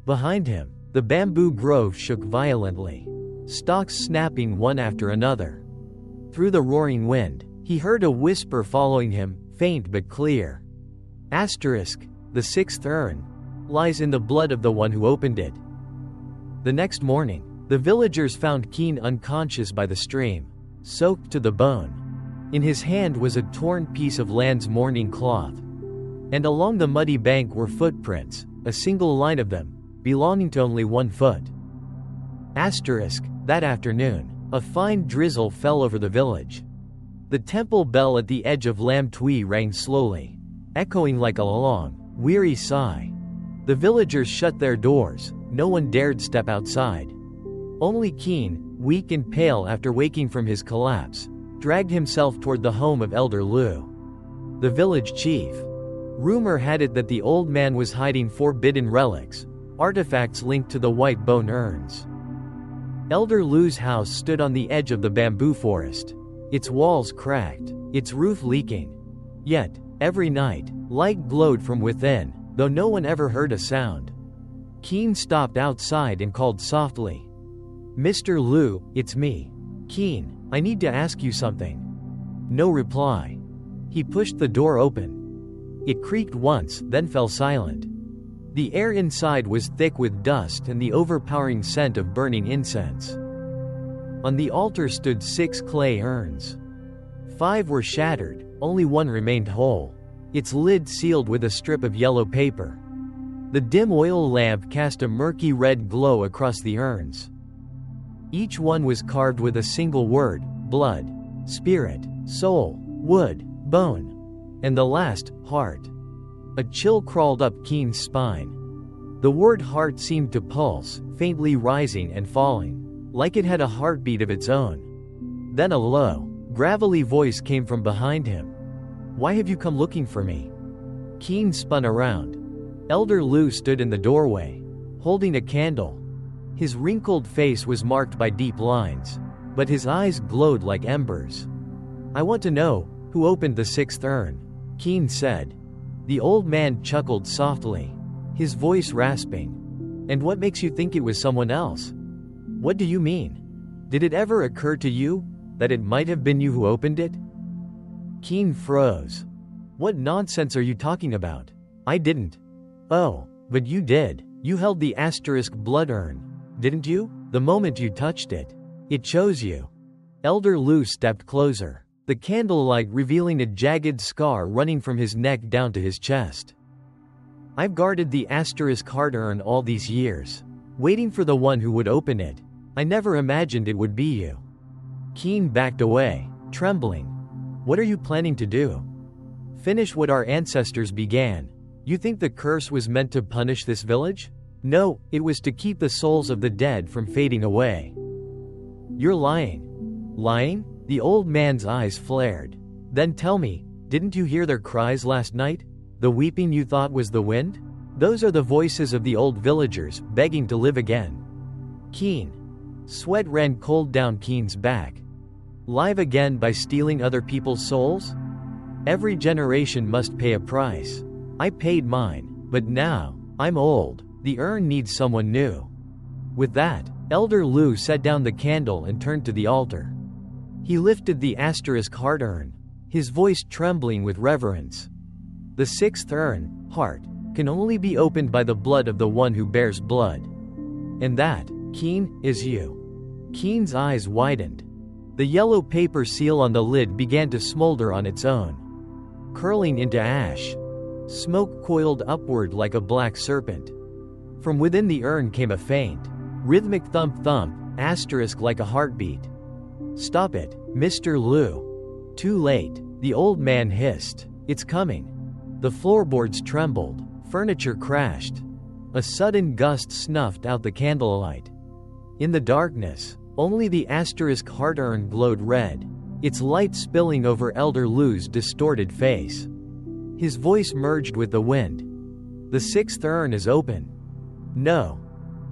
Behind him, the bamboo grove shook violently, stalks snapping one after another. Through the roaring wind, he heard a whisper following him, faint but clear. "The sixth urn lies in the blood of the one who opened it." The next morning, the villagers found Keen unconscious by the stream, soaked to the bone. In his hand was a torn piece of Lan's mourning cloth. And along the muddy bank were footprints, a single line of them, belonging to only 1 foot. That afternoon, a fine drizzle fell over the village. The temple bell at the edge of Lam Tui rang slowly, echoing like a long, weary sigh. The villagers shut their doors, no one dared step outside. Only Keen, weak and pale after waking from his collapse, dragged himself toward the home of Elder Lu, the village chief. Rumor had it that the old man was hiding forbidden relics, artifacts linked to the white bone urns. Elder Lu's house stood on the edge of the bamboo forest, its walls cracked, its roof leaking. Yet, every night, light glowed from within, though no one ever heard a sound. Keen stopped outside and called softly. "Mr. Lu, it's me. Keen, I need to ask you something." No reply. He pushed the door open. It creaked once, then fell silent. The air inside was thick with dust and the overpowering scent of burning incense. On the altar stood 6 clay urns. 5 were shattered, only one remained whole, its lid sealed with a strip of yellow paper. The dim oil lamp cast a murky red glow across the urns. Each one was carved with a single word: blood, spirit, soul, wood, bone, and the last, heart. A chill crawled up Keen's spine. The word heart seemed to pulse, faintly rising and falling, like it had a heartbeat of its own. Then a low, gravelly voice came from behind him. "Why have you come looking for me?" Keen spun around. Elder Lu stood in the doorway, holding a candle. His wrinkled face was marked by deep lines, but his eyes glowed like embers. "I want to know, who opened the 6th urn?" Keen said. The old man chuckled softly, his voice rasping. "And what makes you think it was someone else? What do you mean? Did it ever occur to you that it might have been you who opened it?" Keen froze. "What nonsense are you talking about? I didn't." "Oh, but you did. You held the asterisk blood urn, didn't you? The moment you touched it, it chose you." Elder Lu stepped closer, the candlelight revealing a jagged scar running from his neck down to his chest. "I've guarded the asterisk heart urn all these years, waiting for the one who would open it. I never imagined it would be you." Keen backed away, trembling. "What are you planning to do? Finish what our ancestors began? You think the curse was meant to punish this village?" "No, it was to keep the souls of the dead from fading away." "You're lying." "Lying?" The old man's eyes flared. "Then tell me, didn't you hear their cries last night? The weeping you thought was the wind? Those are the voices of the old villagers, begging to live again." Keen. Sweat ran cold down Keen's back. Live again by stealing other people's souls? Every generation must pay a price. I paid mine, but now, I'm old. The urn needs someone new. With that, Elder Lu set down the candle and turned to the altar. He lifted the asterisk heart urn, his voice trembling with reverence. "The 6th urn, heart, can only be opened by the blood of the one who bears blood. And that, Keen, is you." Keen's eyes widened. The yellow paper seal on the lid began to smolder on its own, curling into ash. Smoke coiled upward like a black serpent. From within the urn came a faint, rhythmic thump-thump, asterisk like a heartbeat. "Stop it, Mr. Lu." "Too late," the old man hissed. "It's coming." The floorboards trembled, furniture crashed. A sudden gust snuffed out the candlelight. In the darkness, only the asterisk heart urn glowed red, its light spilling over Elder Lu's distorted face. His voice merged with the wind. "The 6th urn is open." "No."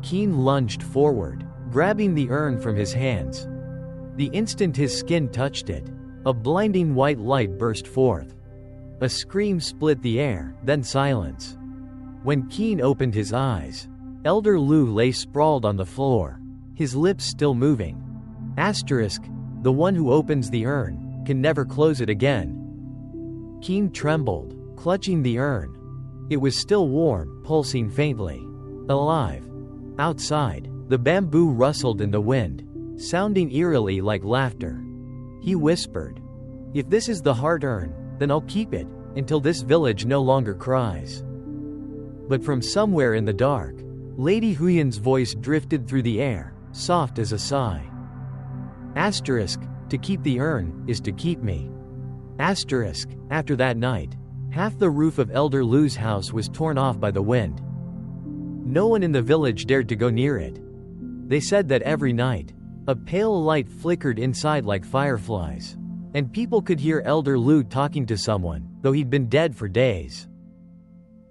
Keen lunged forward, grabbing the urn from his hands. The instant his skin touched it, a blinding white light burst forth. A scream split the air, then silence. When Keen opened his eyes, Elder Lu lay sprawled on the floor, his lips still moving. Asterisk, the one who opens the urn, can never close it again. Keen trembled, clutching the urn. It was still warm, pulsing faintly. Alive. Outside, the bamboo rustled in the wind, sounding eerily like laughter. He whispered, "If this is the heart urn, then I'll keep it, until this village no longer cries." But from somewhere in the dark, Lady Huyan's voice drifted through the air, soft as a sigh. Asterisk, to keep the urn, is to keep me. Asterisk, after that night, half the roof of Elder Lu's house was torn off by the wind. No one in the village dared to go near it. They said that every night, A pale light flickered inside like fireflies. And people could hear Elder Lu talking to someone, though he'd been dead for days.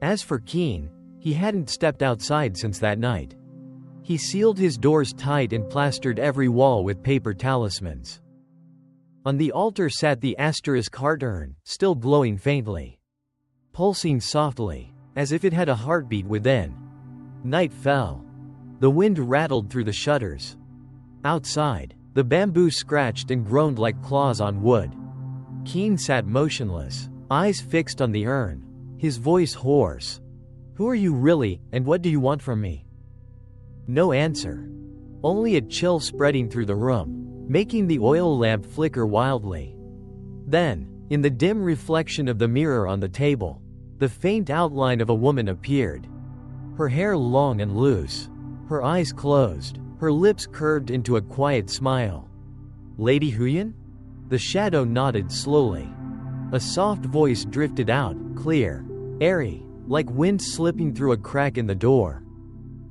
As for Keen, he hadn't stepped outside since that night. He sealed his doors tight and plastered every wall with paper talismans. On the altar sat the asterisk heart urn, still glowing faintly, pulsing softly, as if it had a heartbeat within. Night fell. The wind rattled through the shutters. Outside, the bamboo scratched and groaned like claws on wood. Keen sat motionless, eyes fixed on the urn, his voice hoarse. "Who are you really, and what do you want from me?" No answer. Only a chill spreading through the room, making the oil lamp flicker wildly. Then, in the dim reflection of the mirror on the table, the faint outline of a woman appeared. Her hair long and loose, her eyes closed, her lips curved into a quiet smile. "Lady Huyan?" The shadow nodded slowly. A soft voice drifted out, clear, airy, like wind slipping through a crack in the door.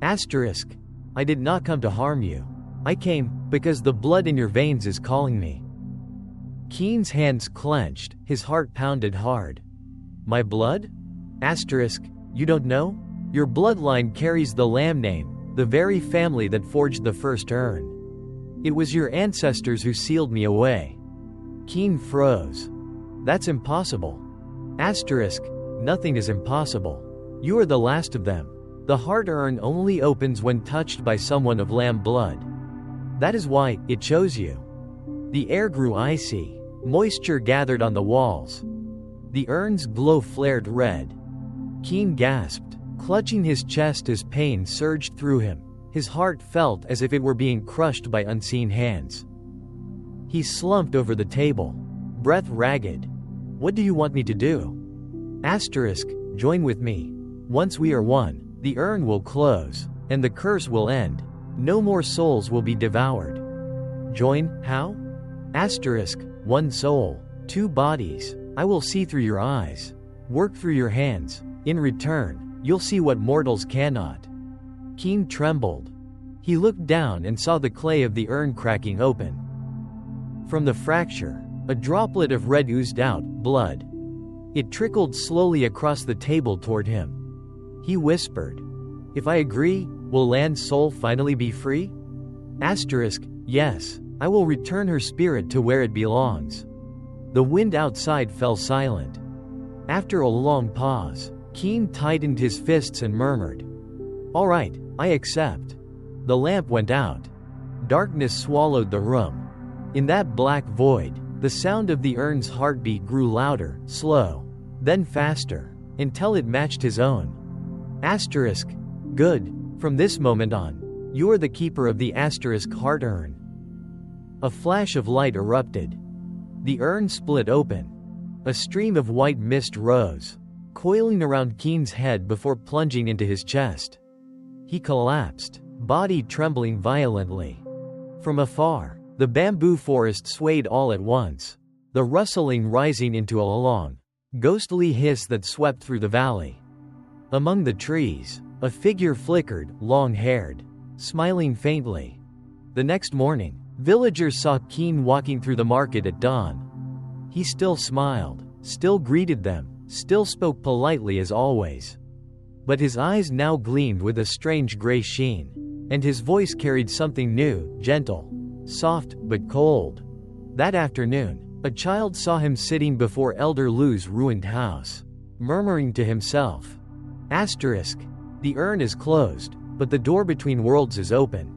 Asterisk. "I did not come to harm you. I came because the blood in your veins is calling me." Keen's hands clenched, his heart pounded hard. "My blood?" Asterisk. "You don't know? Your bloodline carries the Lamb name, the very family that forged the first urn. It was your ancestors who sealed me away." Keen froze. "That's impossible." Asterisk. "Nothing is impossible. You are the last of them. The heart urn only opens when touched by someone of Lamb blood. That is why it chose you." The air grew icy. Moisture gathered on the walls. The urn's glow flared red. Keen gasped, clutching his chest as pain surged through him. His heart felt as if it were being crushed by unseen hands. He slumped over the table, breath ragged. "What do you want me to do?" Asterisk. "Join with me. Once we are one, the urn will close, and the curse will end. No more souls will be devoured." "Join? How?" Asterisk. "One soul, two bodies. I will see through your eyes, work through your hands. In return, you'll see what mortals cannot." Keen trembled. He looked down and saw the clay of the urn cracking open. From the fracture, a droplet of red oozed out, blood. It trickled slowly across the table toward him. He whispered, "If I agree, will Lan's soul finally be free?" Asterisk. "Yes, I will return her spirit to where it belongs." The wind outside fell silent. After a long pause, Keen tightened his fists and murmured, "All right, I accept." The lamp went out. Darkness swallowed the room. In that black void, the sound of the urn's heartbeat grew louder, slow, then faster, until it matched his own. Asterisk. "Good. From this moment on, you are the keeper of the asterisk heart urn." A flash of light erupted. The urn split open. A stream of white mist rose, coiling around Keen's head before plunging into his chest. He collapsed, body trembling violently. From afar, the bamboo forest swayed all at once, the rustling rising into a long, ghostly hiss that swept through the valley. Among the trees, a figure flickered, long-haired, smiling faintly. The next morning, villagers saw Keen walking through the market at dawn. He still smiled, still greeted them, still spoke politely as always. But his eyes now gleamed with a strange gray sheen, and his voice carried something new, gentle, soft, but cold. That afternoon, a child saw him sitting before Elder Lu's ruined house, murmuring to himself, Asterisk. The urn is closed, but the door between worlds is open.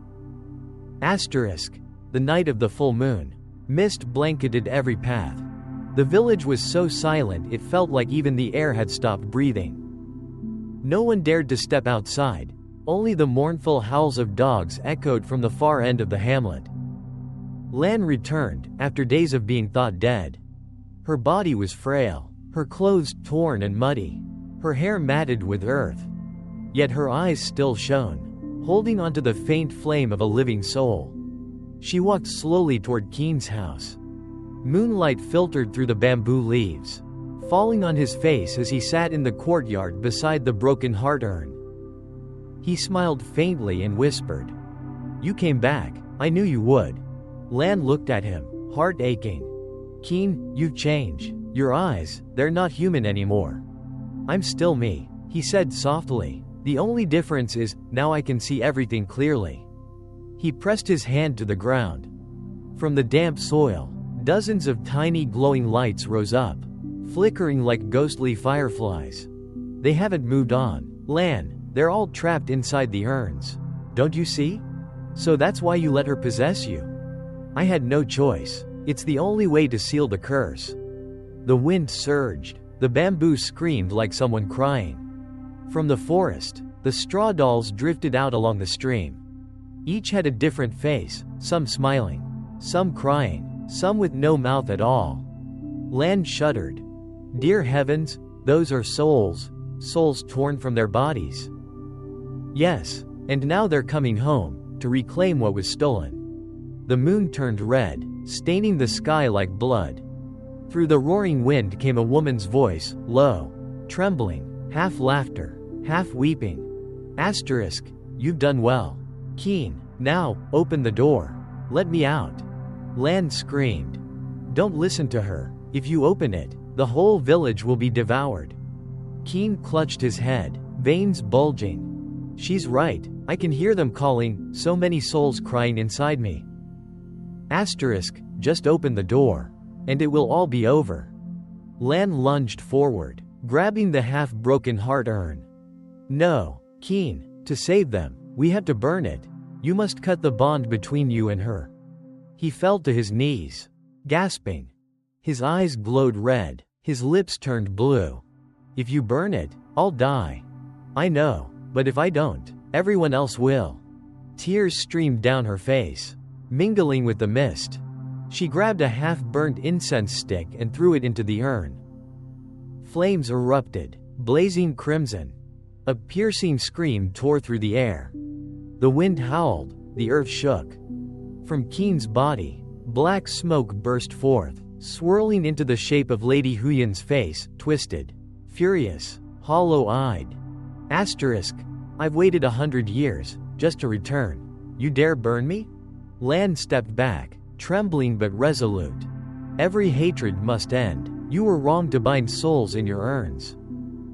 Asterisk. The night of the full moon. Mist blanketed every path. The village was so silent it felt like even the air had stopped breathing. No one dared to step outside. Only the mournful howls of dogs echoed from the far end of the hamlet. Lan returned, after days of being thought dead. Her body was frail, her clothes torn and muddy, her hair matted with earth. Yet her eyes still shone, holding onto the faint flame of a living soul. She walked slowly toward Keen's house. Moonlight filtered through the bamboo leaves, falling on his face as he sat in the courtyard beside the broken heart urn. He smiled faintly and whispered, "You came back. I knew you would. Lan looked at him, heart aching. Keen, you've changed. Your eyes, they're not human anymore. I'm still me, he said softly. The only difference is, now I can see everything clearly. He pressed his hand to the ground. From the damp soil, dozens of tiny glowing lights rose up, flickering like ghostly fireflies. They haven't moved on, Lan, they're all trapped inside the urns. Don't you see? So that's why you let her possess you? I had no choice. It's the only way to seal the curse. The wind surged. The bamboo screamed like someone crying. From the forest, the straw dolls drifted out along the stream. Each had a different face, some smiling, some crying, some with no mouth at all. Lan shuddered. Dear heavens, those are souls, souls torn from their bodies. Yes, and now they're coming home, to reclaim what was stolen. The moon turned red, staining the sky like blood. Through the roaring wind came a woman's voice, low, trembling, half laughter, half weeping. Asterisk, you've done well. Keen, now, open the door. Let me out. Lan screamed. Don't listen to her. If you open it, the whole village will be devoured. Keen clutched his head, veins bulging. She's right, I can hear them calling, so many souls crying inside me. Asterisk, just open the door, and it will all be over. Lan lunged forward, grabbing the half-broken heart urn. No, Keen, to save them, we have to burn it. You must cut the bond between you and her. He fell to his knees, gasping. His eyes glowed red, his lips turned blue. If you burn it, I'll die. I know, but if I don't, everyone else will. Tears streamed down her face, mingling with the mist. She grabbed a half-burnt incense stick and threw it into the urn. Flames erupted, blazing crimson. A piercing scream tore through the air. The wind howled, the earth shook. From Keen's body, black smoke burst forth, swirling into the shape of Lady Huyan's face, twisted, furious, hollow-eyed. Asterisk, I've waited 100 years, just to return. You dare burn me? Lan stepped back, trembling but resolute. Every hatred must end. You were wrong to bind souls in your urns.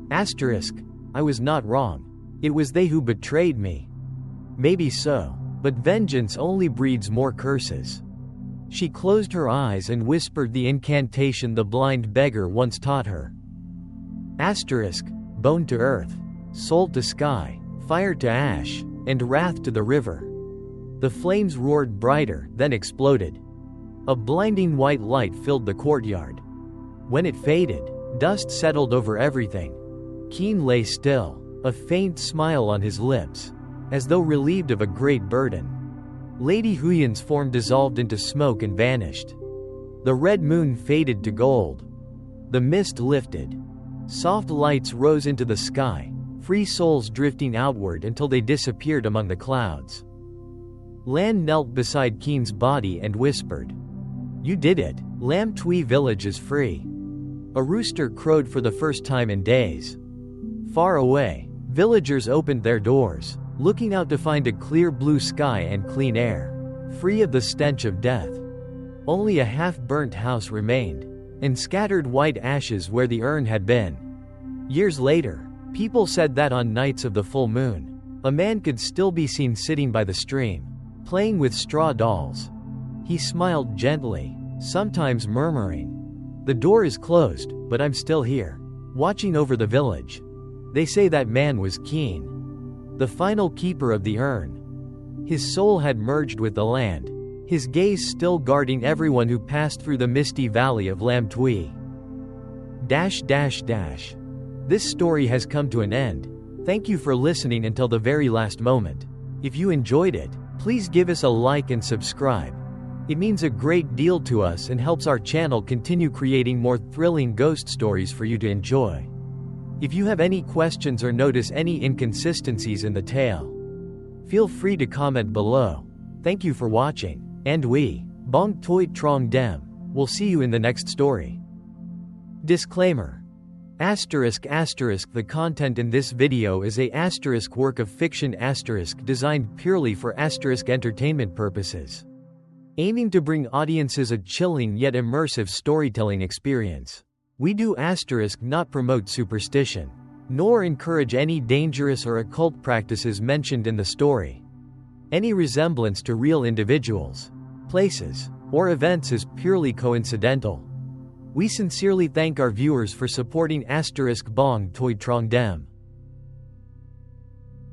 Asterisk, I was not wrong. It was they who betrayed me. Maybe so, but vengeance only breeds more curses. She closed her eyes and whispered the incantation the blind beggar once taught her. Asterisk, bone to earth, soul to sky, fire to ash, and wrath to the river. The flames roared brighter, then exploded. A blinding white light filled the courtyard. When it faded, dust settled over everything. Keen lay still, a faint smile on his lips, as though relieved of a great burden. Lady Huyan's form dissolved into smoke and vanished. The red moon faded to gold. The mist lifted. Soft lights rose into the sky, free souls drifting outward until they disappeared among the clouds. Lan knelt beside Keen's body and whispered, You did it, Lam Tui village is free. A rooster crowed for the first time in days. Far away, villagers opened their doors, looking out to find a clear blue sky and clean air, free of the stench of death. Only a half-burnt house remained, and scattered white ashes where the urn had been. Years later, people said that on nights of the full moon, a man could still be seen sitting by the stream, playing with straw dolls. He smiled gently, sometimes murmuring, The door is closed, but I'm still here, watching over the village. They say that man was Keen, the final keeper of the urn. His soul had merged with the land, his gaze still guarding everyone who passed through the misty valley of Lam Tui. This story has come to an end. Thank you for listening until the very last moment. If you enjoyed it, please give us a like and subscribe. It means a great deal to us and helps our channel continue creating more thrilling ghost stories for you to enjoy. If you have any questions or notice any inconsistencies in the tale, feel free to comment below. Thank you for watching, and we, Bong Toi Trong Dem, will see you in the next story. Disclaimer. The content in this video is a work of fiction designed purely for entertainment purposes, aiming to bring audiences a chilling yet immersive storytelling experience. We do not promote superstition, nor encourage any dangerous or occult practices mentioned in the story. Any resemblance to real individuals, places, or events is purely coincidental. We sincerely thank our viewers for supporting *Bong Toi Trong Dem.